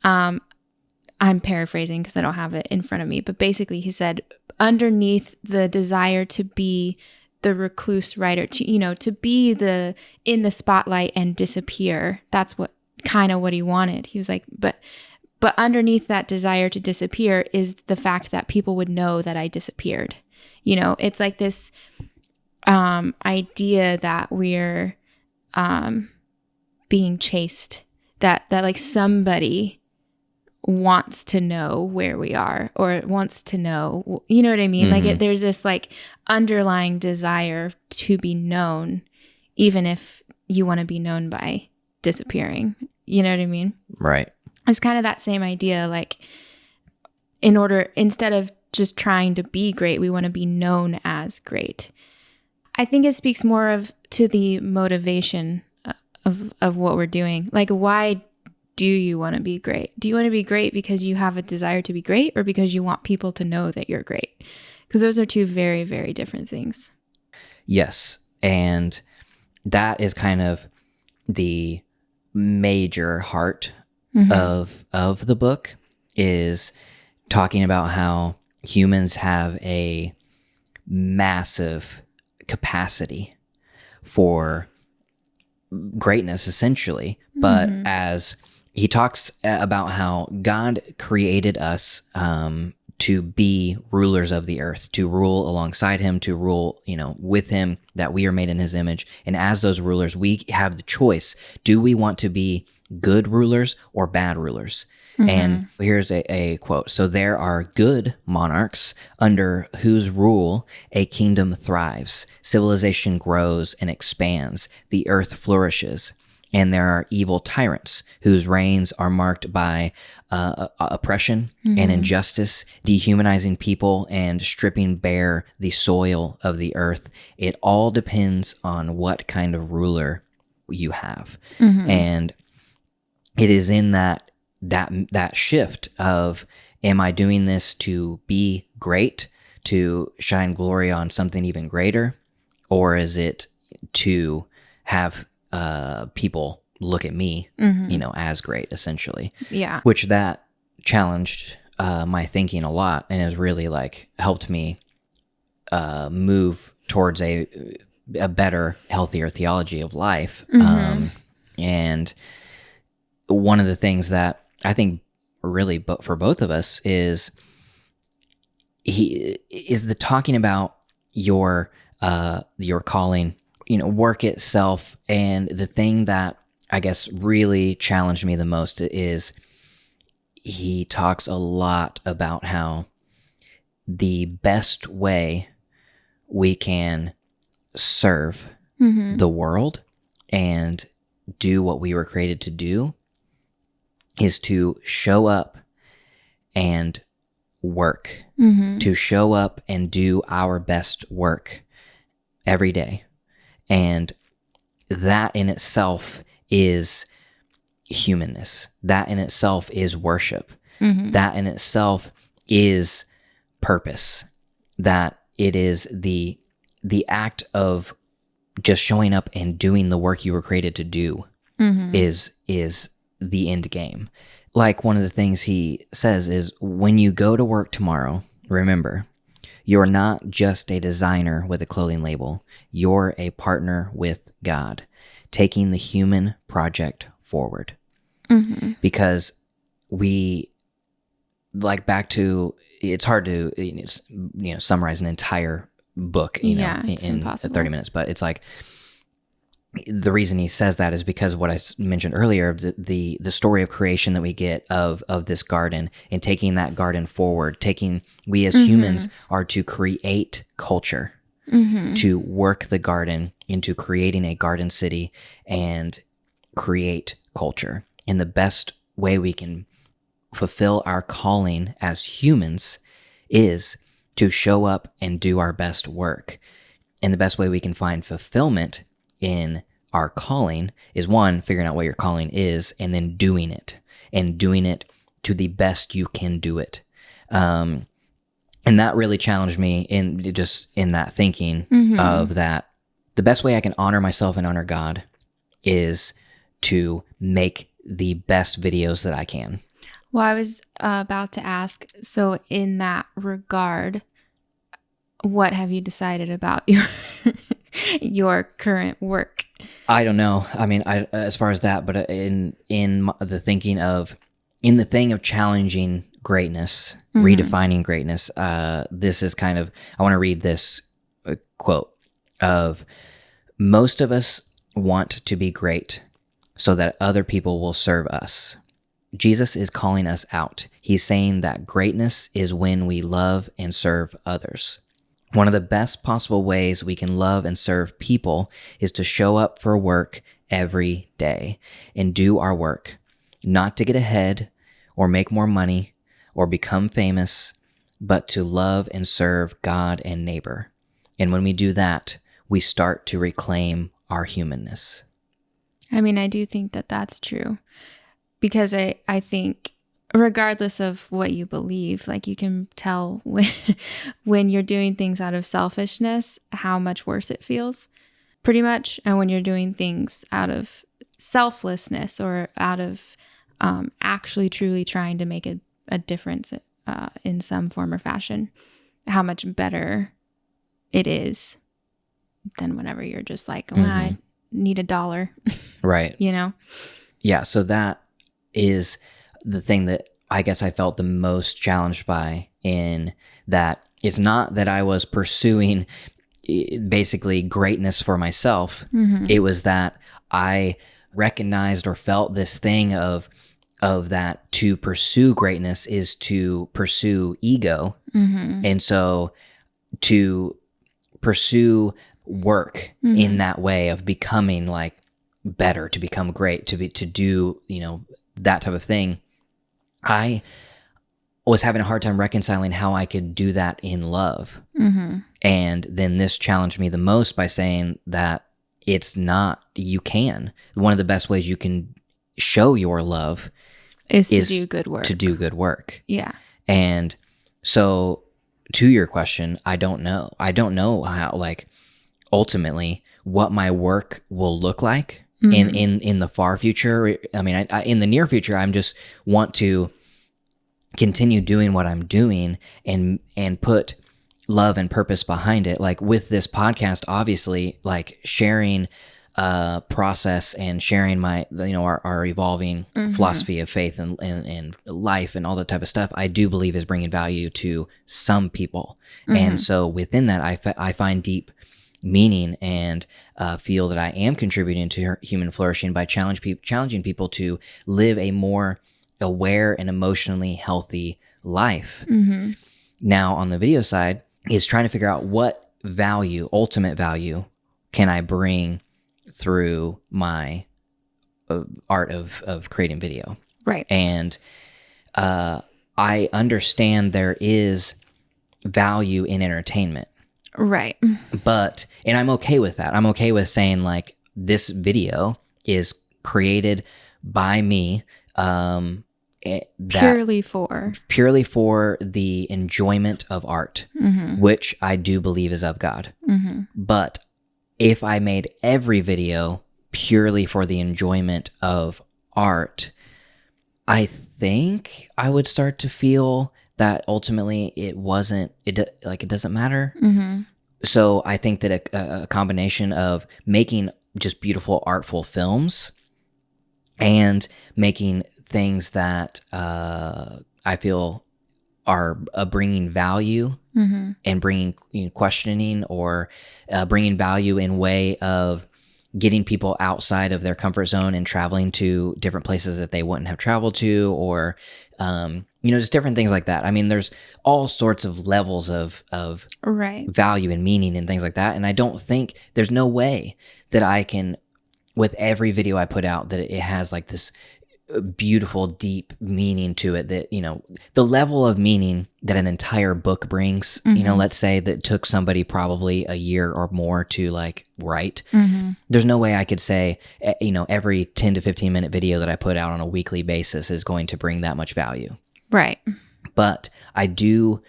I'm paraphrasing because I don't have it in front of me, but basically he said, underneath the desire to be the recluse writer, to be in the spotlight and disappear. That's what he wanted. He was like, but underneath that desire to disappear is the fact that people would know that I disappeared. It's like this idea that we're being chased, that like somebody wants to know where we are, or wants to know, you know what I mean? Like there's this like underlying desire to be known, even if you want to be known by disappearing. You know what I mean? Right. It's kind of that same idea. Like instead of just trying to be great, we want to be known as great. I think it speaks more to the motivation of what we're doing. Like, why do you want to be great? Do you want to be great because you have a desire to be great, or because you want people to know that you're great? Because those are two very, very different things. Yes. And that is kind of the major heart of the book, is talking about how humans have a massive capacity for greatness, essentially. But as he talks about how God created us to be rulers of the earth, to rule alongside him, to rule, with him, that we are made in his image. And as those rulers, we have the choice. Do we want to be good rulers or bad rulers? And here's a quote. So there are good monarchs under whose rule a kingdom thrives, civilization grows and expands, the earth flourishes. And there are evil tyrants whose reigns are marked by oppression and injustice, dehumanizing people and stripping bare the soil of the earth. It all depends on what kind of ruler you have. And it is in that shift of, am I doing this to be great, to shine glory on something even greater, or is it to have people look at me, as great, essentially? Yeah. Which that challenged my thinking a lot, and has really like helped me move towards a better, healthier theology of life. And one of the things that I think really for both of us is the talking about your calling, work itself. And the thing that I guess really challenged me the most is he talks a lot about how the best way we can serve the world and do what we were created to do is to show up and work, to show up and do our best work every day. And that in itself is humanness. That in itself is worship. That in itself is purpose. That it is the act of just showing up and doing the work you were created to do is the end game. Like one of the things he says is, when you go to work tomorrow, remember, you're not just a designer with a clothing label. You're a partner with God, taking the human project forward. Because we, like, back to, it's hard to summarize an entire book in impossible. 30 minutes, but it's like, the reason he says that is because what I mentioned earlier, the story of creation that we get of this garden, and taking that garden forward, we as humans are to create culture, to work the garden into creating a garden city and create culture. And the best way we can fulfill our calling as humans is to show up and do our best work. And the best way we can find fulfillment in our calling is, one, figuring out what your calling is, and then doing it to the best you can do it. And that really challenged me in that thinking of that. The best way I can honor myself and honor God is to make the best videos that I can. Well, I was about to ask, so in that regard, what have you decided about your current work? I don't know. I mean, as far as that, but in the thing of challenging greatness, redefining greatness, this is kind of, I want to read this quote of, most of us want to be great so that other people will serve us. Jesus is calling us out. He's saying that greatness is when we love and serve others. One of the best possible ways we can love and serve people is to show up for work every day and do our work, not to get ahead or make more money or become famous, but to love and serve God and neighbor. And when we do that, we start to reclaim our humanness. I mean, I do think that that's true, because I think regardless of what you believe, like, you can tell when you're doing things out of selfishness, how much worse it feels, pretty much. And when you're doing things out of selflessness or out of actually truly trying to make a difference in some form or fashion, how much better it is than whenever you're just like, well, I need $1. Right. You know? Yeah. So that is the thing that I guess I felt the most challenged by, in that it's not that I was pursuing basically greatness for myself. It was that I recognized or felt this thing of that to pursue greatness is to pursue ego. And so to pursue work in that way of becoming like better, to become great, to do, that type of thing, I was having a hard time reconciling how I could do that in love. And then this challenged me the most by saying that it's not, you can. One of the best ways you can show your love is to do good work. To do good work. Yeah. And so to your question, I don't know. I don't know how, like, ultimately what my work will look like in the far future. I mean, I in the near future, I'm just want to continue doing what I'm doing and put love and purpose behind it. Like with this podcast, obviously, like sharing process and sharing my, our evolving philosophy of faith and life and all that type of stuff, I do believe is bringing value to some people. And so within that, I find deep meaning and feel that I am contributing to human flourishing by challenging people to live a more aware and emotionally healthy life. Now, on the video side, is trying to figure out what value, ultimate value, can I bring through my art of creating video. Right. And I understand there is value in entertainment. Right. And I'm okay with that. I'm okay with saying, like, this video is created by me, purely for the enjoyment of art, which I do believe is of God. But if I made every video purely for the enjoyment of art, I think I would start to feel that ultimately it doesn't matter. So I think that a combination of making just beautiful, artful films and making things that I feel are bringing value and bringing questioning or bringing value in way of getting people outside of their comfort zone and traveling to different places that they wouldn't have traveled to, or just different things like that. I mean, there's all sorts of levels of right. value and meaning and things like that. And I don't think there's no way that I can, with every video I put out, that it has like this beautiful, deep meaning to it, that, the level of meaning that an entire book brings, let's say that took somebody probably a year or more to like write. There's no way I could say, every 10 to 15 minute video that I put out on a weekly basis is going to bring that much value. Right. But I do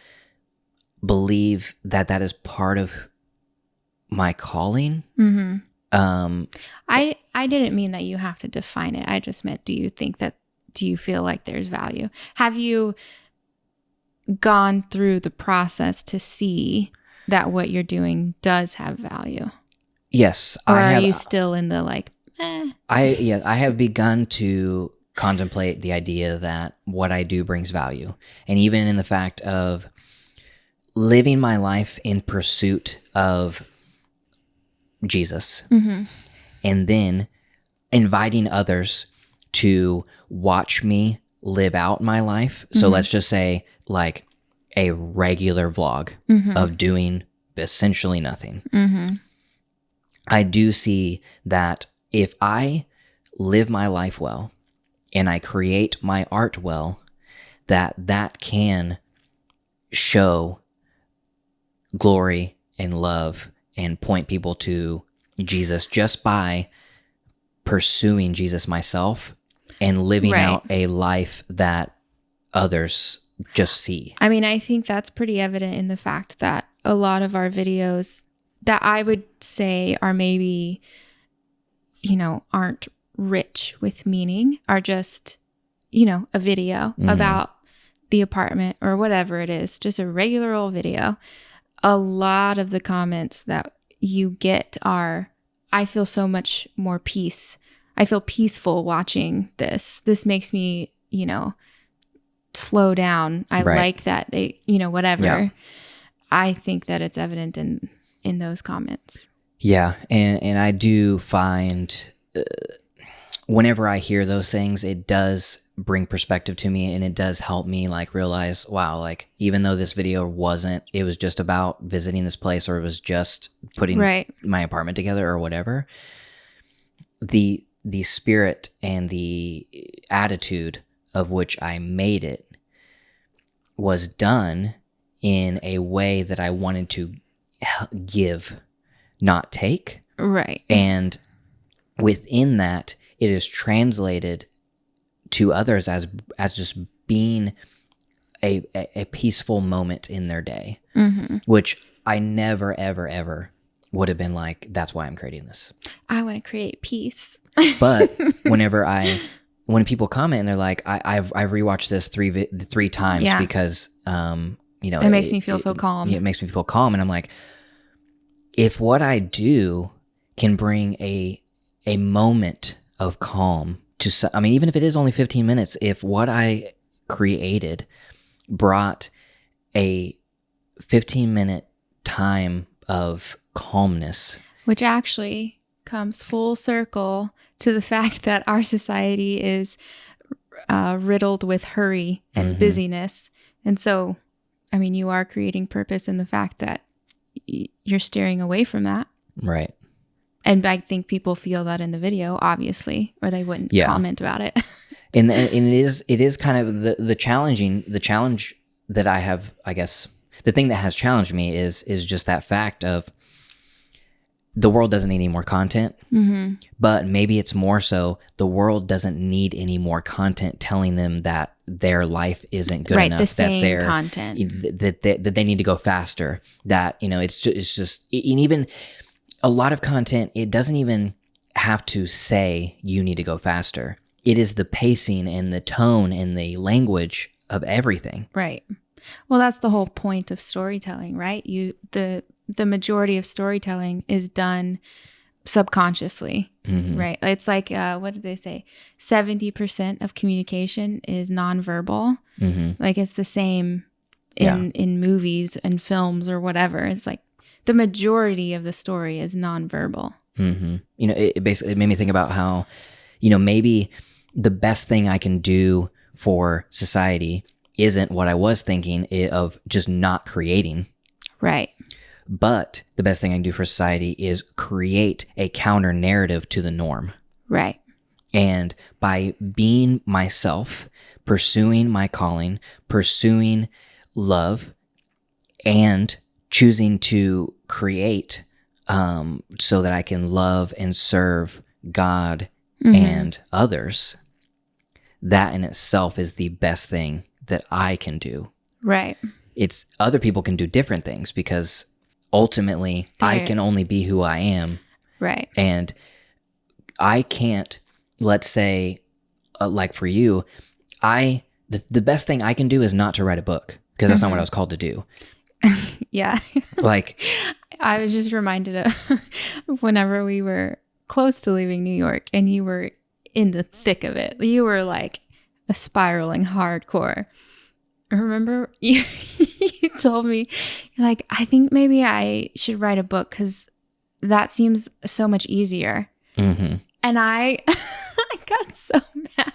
believe that is part of my calling. I didn't mean that you have to define it. I just meant, do you feel like there's value? Have you gone through the process to see that what you're doing does have value? Yes. Or are you still in the like, I have begun to contemplate the idea that what I do brings value. And even in the fact of living my life in pursuit of Jesus, and then inviting others to watch me live out my life. So let's just say like a regular vlog of doing essentially nothing. I do see that if I live my life well and I create my art well, that can show glory and love and point people to Jesus just by pursuing Jesus myself and living out a life that others just see. I mean, I think that's pretty evident in the fact that a lot of our videos that I would say are maybe, aren't rich with meaning, are just, a video about the apartment or whatever it is, just a regular old video. A lot of the comments that you get are, I feel so much more peace. I feel peaceful watching this. This makes me, slow down. I like that they, whatever. Yeah. I think that it's evident in those comments. Yeah. And I do find whenever I hear those things, it does bring perspective to me, and it does help me like realize, wow, like even though this video it was just about visiting this place, or it was just putting my apartment together or whatever, the spirit and the attitude of which I made it was done in a way that I wanted to give, not take. Right. And within that, it is translated to others as just being a peaceful moment in their day, which I never, ever, ever would have been like, that's why I'm creating this. I want to create peace. But when people comment and they're like, I've rewatched this three times because, it makes me feel so calm. It makes me feel calm. And I'm like, if what I do can bring a moment of calm to, I mean, even if it is only 15 minutes, if what I created brought a 15-minute time of calmness, which actually comes full circle to the fact that our society is riddled with hurry and busyness. And so, I mean, you are creating purpose in the fact that you're steering away from that. Right. And I think people feel that in the video, obviously, or they wouldn't comment about it. and it is kind of the challenge that I have, I guess, the thing that has challenged me is just that fact of the world doesn't need any more content, but maybe it's more so the world doesn't need any more content telling them that their life isn't good enough, the same content, that they need to go faster. That it's just and even a lot of content, it doesn't even have to say you need to go faster. It is the pacing and the tone and the language of everything. Right. Well, that's the whole point of storytelling, right? The majority of storytelling is done subconsciously, right? It's like, what did they say? 70% of communication is nonverbal. Like it's the same in movies and films or whatever. It's like the majority of the story is nonverbal. It basically made me think about how, maybe the best thing I can do for society isn't what I was thinking of just not creating. Right. But the best thing I can do for society is create a counter narrative to the norm. Right. And by being myself, pursuing my calling, pursuing love, and choosing to create so that I can love and serve God and others, that in itself is the best thing that I can do. Right. It's other people can do different things because ultimately I can only be who I am. Right. And I can't, let's say, like for you, the best thing I can do is not to write a book, because that's not what I was called to do. Yeah. Like, I was just reminded of whenever we were close to leaving New York and you were in the thick of it. You were like a spiraling hardcore. Remember you told me, you're like, I think maybe I should write a book because that seems so much easier. mm-hmm. And I got so mad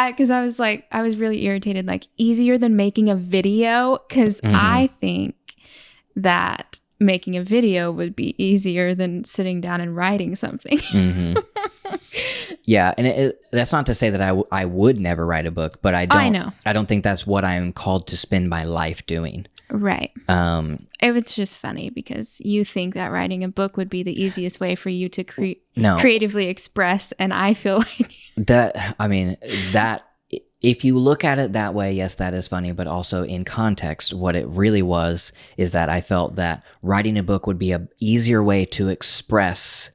because I was like, I was really irritated, like easier than making a video, because I think that making a video would be easier than sitting down and writing something. Yeah, and that's not to say that I would never write a book, but I don't think that's what I'm called to spend my life doing. Right. It was just funny because you think that writing a book would be the easiest way for you to creatively express, and I feel like that if you look at it that way, yes, that is funny, but also in context, what it really was is that I felt that writing a book would be a easier way to express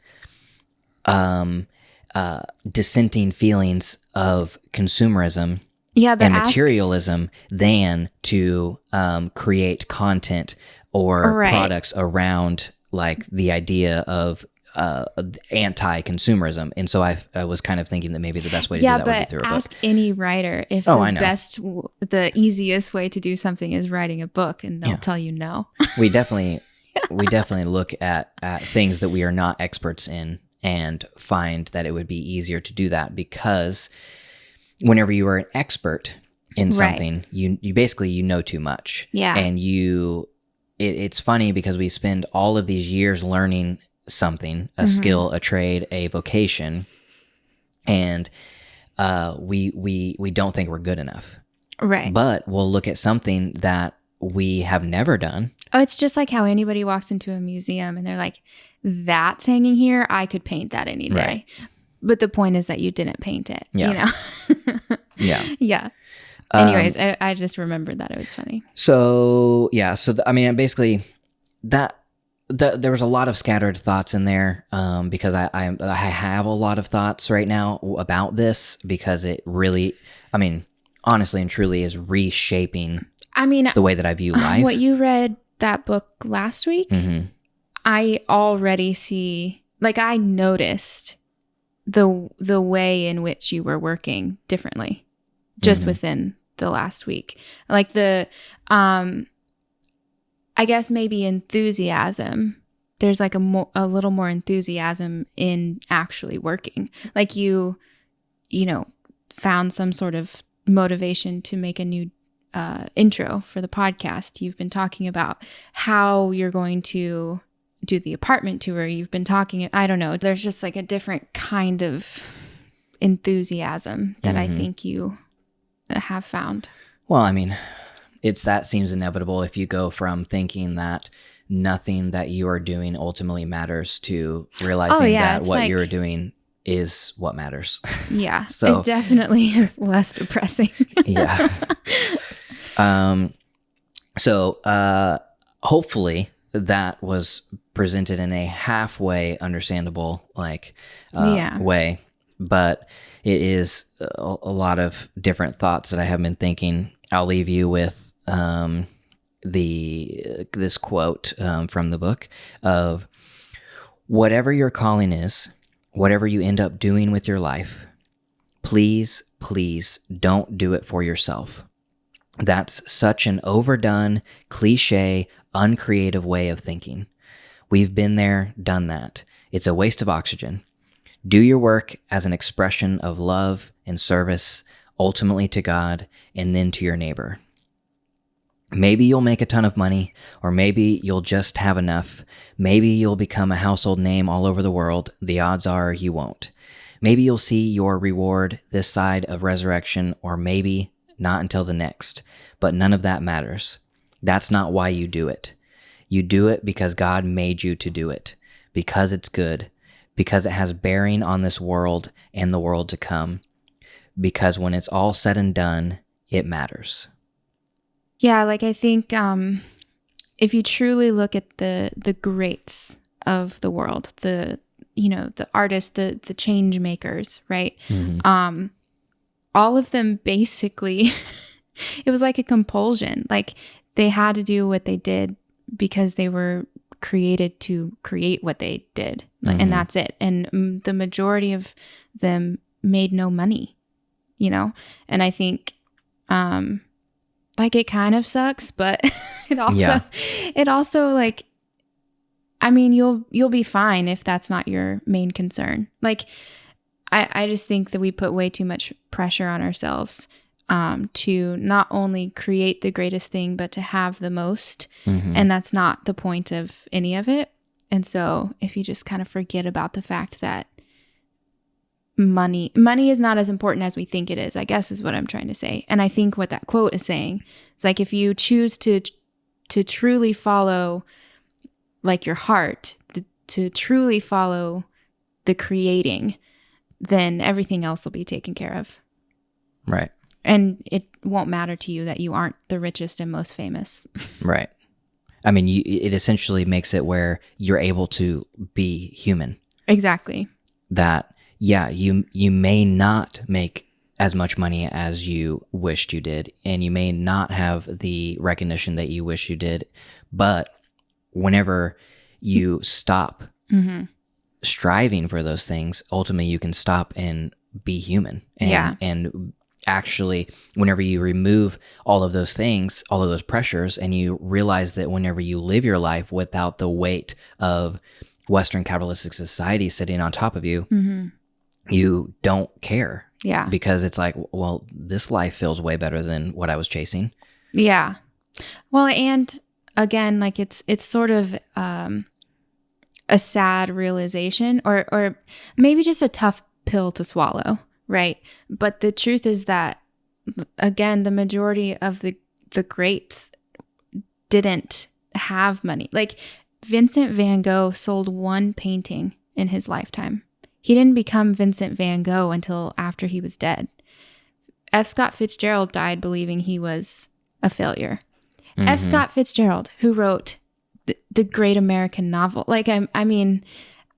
dissenting feelings of consumerism and materialism than to create content or products around like the idea of anti-consumerism. And so I was kind of thinking that maybe the best way to do that would be through a book. Ask any writer if the easiest way to do something is writing a book, and they'll tell you no. We definitely look at things that we are not experts in and find that it would be easier to do that, because whenever you are an expert in something, you basically know too much. Yeah. And it's funny because we spend all of these years learning something, a skill, a trade, a vocation, and we don't think we're good enough. Right. But we'll look at something that we have never done. Oh, it's just like how anybody walks into a museum and they're like, that's hanging here, I could paint that any day. Right. But the point is that you didn't paint it, Yeah. you know? Yeah. Yeah. Anyways, I just remembered that. It was funny. So, yeah. So, basically, there was a lot of scattered thoughts in there because I have a lot of thoughts right now about this, because it really, honestly and truly is reshaping the way that I view life. What you read that book last week, I already see, like, I noticed the way in which you were working differently just within the last week. Like I guess maybe enthusiasm. There's like a little more enthusiasm in actually working. Like you found some sort of motivation to make a new intro for the podcast. You've been talking about how you're going to do the apartment tour. You've been talking, I don't know, there's just like a different kind of enthusiasm that I think you have found. Well, that seems inevitable if you go from thinking that nothing that you are doing ultimately matters to realizing that what you're doing is what matters. Yeah. So it definitely is less depressing. Yeah. So hopefully that was presented in a halfway understandable way, but it is a lot of different thoughts that I have been thinking. I'll leave you with this quote from the book of, whatever your calling is, whatever you end up doing with your life, please don't do it for yourself. That's such an overdone, cliche, uncreative way of thinking. We've been there, done that. It's a waste of oxygen. Do your work as an expression of love and service, ultimately to God and then to your neighbor. Maybe you'll make a ton of money, or maybe you'll just have enough. Maybe you'll become a household name all over the world. The odds are you won't. Maybe you'll see your reward this side of resurrection, or maybe not until the next. But none of that matters. That's not why you do it. You do it because God made you to do it, because it's good, because it has bearing on this world and the world to come, because when it's all said and done, it matters. Yeah, like I think if you truly look at the greats of the world, the the artists, the change makers, right? All of them basically, it was like a compulsion. Like they had to do what they did because they were created to create what they did. And that's it. And the majority of them made no money, And I think, like it kind of sucks, but it also like, I mean, you'll be fine if that's not your main concern. Like, I just think that we put way too much pressure on ourselves to not only create the greatest thing, but to have the most. And that's not the point of any of it. And so if you just kind of forget about the fact that money is not as important as we think it is, I guess is what I'm trying to say. And I think what that quote is saying is like, if you choose to truly follow like your heart, to truly follow the creating, then everything else will be taken care of. Right. And it won't matter to you that you aren't the richest and most famous. Right. I mean, it essentially makes it where you're able to be human. Exactly. That, yeah, you may not make as much money as you wished you did, and you may not have the recognition that you wish you did, but whenever you stop striving for those things, ultimately you can stop and be human. And actually, whenever you remove all of those things, all of those pressures, and you realize that whenever you live your life without the weight of Western capitalistic society sitting on top of you, you don't care. Yeah. Because it's like, well, this life feels way better than what I was chasing. Yeah. Well, and again, like it's sort of a sad realization or maybe just a tough pill to swallow, right? But the truth is that, again, the majority of the greats didn't have money. Like Vincent van Gogh sold one painting in his lifetime. He didn't become Vincent van Gogh until after he was dead. F. Scott Fitzgerald died believing he was a failure. F. Scott Fitzgerald, who wrote the great American novel. Like, I mean,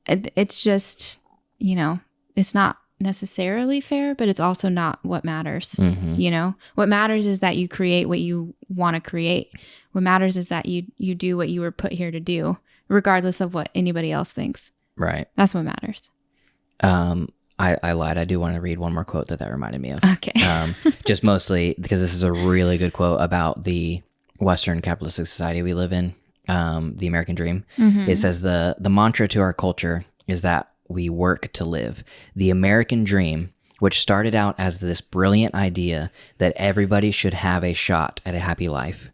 it's just, it's not necessarily fair, but it's also not what matters. What matters is that you create what you want to create. What matters is that you do what you were put here to do, regardless of what anybody else thinks. Right. That's what matters. I lied. I do want to read one more quote that reminded me of. Okay. Just mostly because this is a really good quote about the Western capitalistic society we live in, the American dream. It says the mantra to our culture is that we work to live. The American dream, which started out as this brilliant idea that everybody should have a shot at a happy life,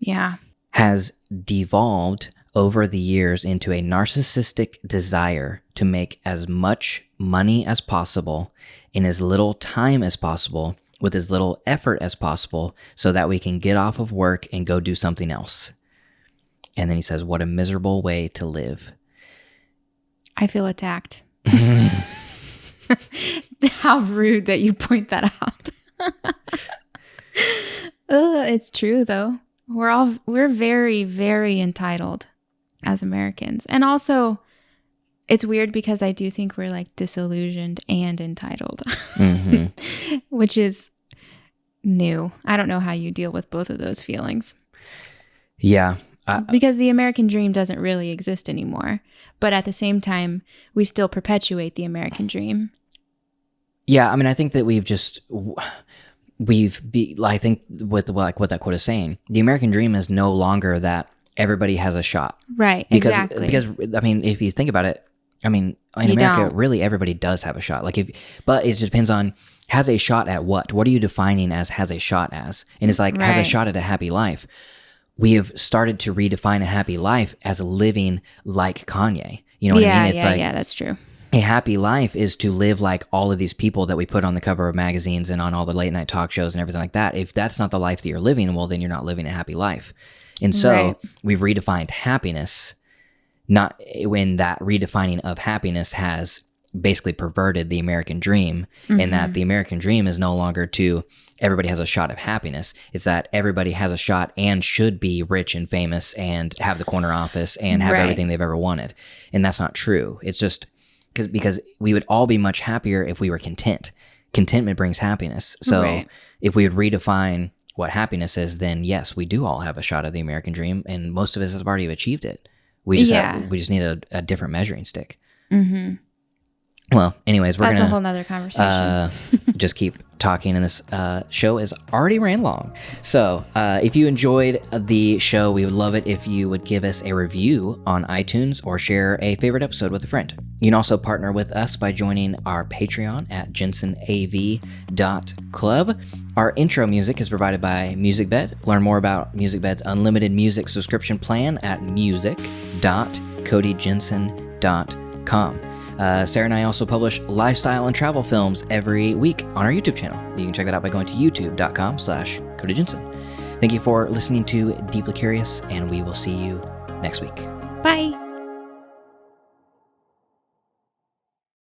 has devolved over the years into a narcissistic desire to make as much money as possible in as little time as possible with as little effort as possible so that we can get off of work and go do something else. And then he says, what a miserable way to live. I feel attacked. How rude that you point that out. It's true though. We're very, very entitled as Americans. And also it's weird because I do think we're like disillusioned and entitled, which is new. I don't know how you deal with both of those feelings. Yeah. Because the American dream doesn't really exist anymore. But at the same time, we still perpetuate the American dream. Yeah. I mean, I think that I think with what that quote is saying, the American dream is no longer that everybody has a shot. Right. Exactly. Because I mean, if you think about it, I mean, in America, really everybody does have a shot. But it just depends on has a shot at what? What are you defining as has a shot as? And it's like has a shot at a happy life. We have started to redefine a happy life as living like Kanye. You know what I mean? It's that's true. A happy life is to live like all of these people that we put on the cover of magazines and on all the late night talk shows and everything like that. If that's not the life that you're living, well, then you're not living a happy life. And so we've redefined happiness, not when that redefining of happiness has basically perverted the American dream, and that the American dream is no longer to everybody has a shot of happiness. It's that everybody has a shot and should be rich and famous and have the corner office and have everything they've ever wanted. And that's not true. It's just because we would all be much happier if we were content. Contentment brings happiness. So if we would redefine what happiness is, then yes, we do all have a shot at the American dream, and most of us have already achieved it. We just need a different measuring stick. Mm-hmm. Well, anyways, that's a whole nother conversation. Just keep talking, and this show is already ran long. So if you enjoyed the show, we would love it if you would give us a review on iTunes or share a favorite episode with a friend. You can also partner with us by joining our Patreon at jensenav.club. Our intro music is provided by MusicBed. Learn more about MusicBed's unlimited music subscription plan at music.codyjensen.com. Sarah and I also publish lifestyle and travel films every week on our YouTube channel. You can check that out by going to youtube.com/CodyJensen. Thank you for listening to Deeply Curious, and we will see you next week. Bye.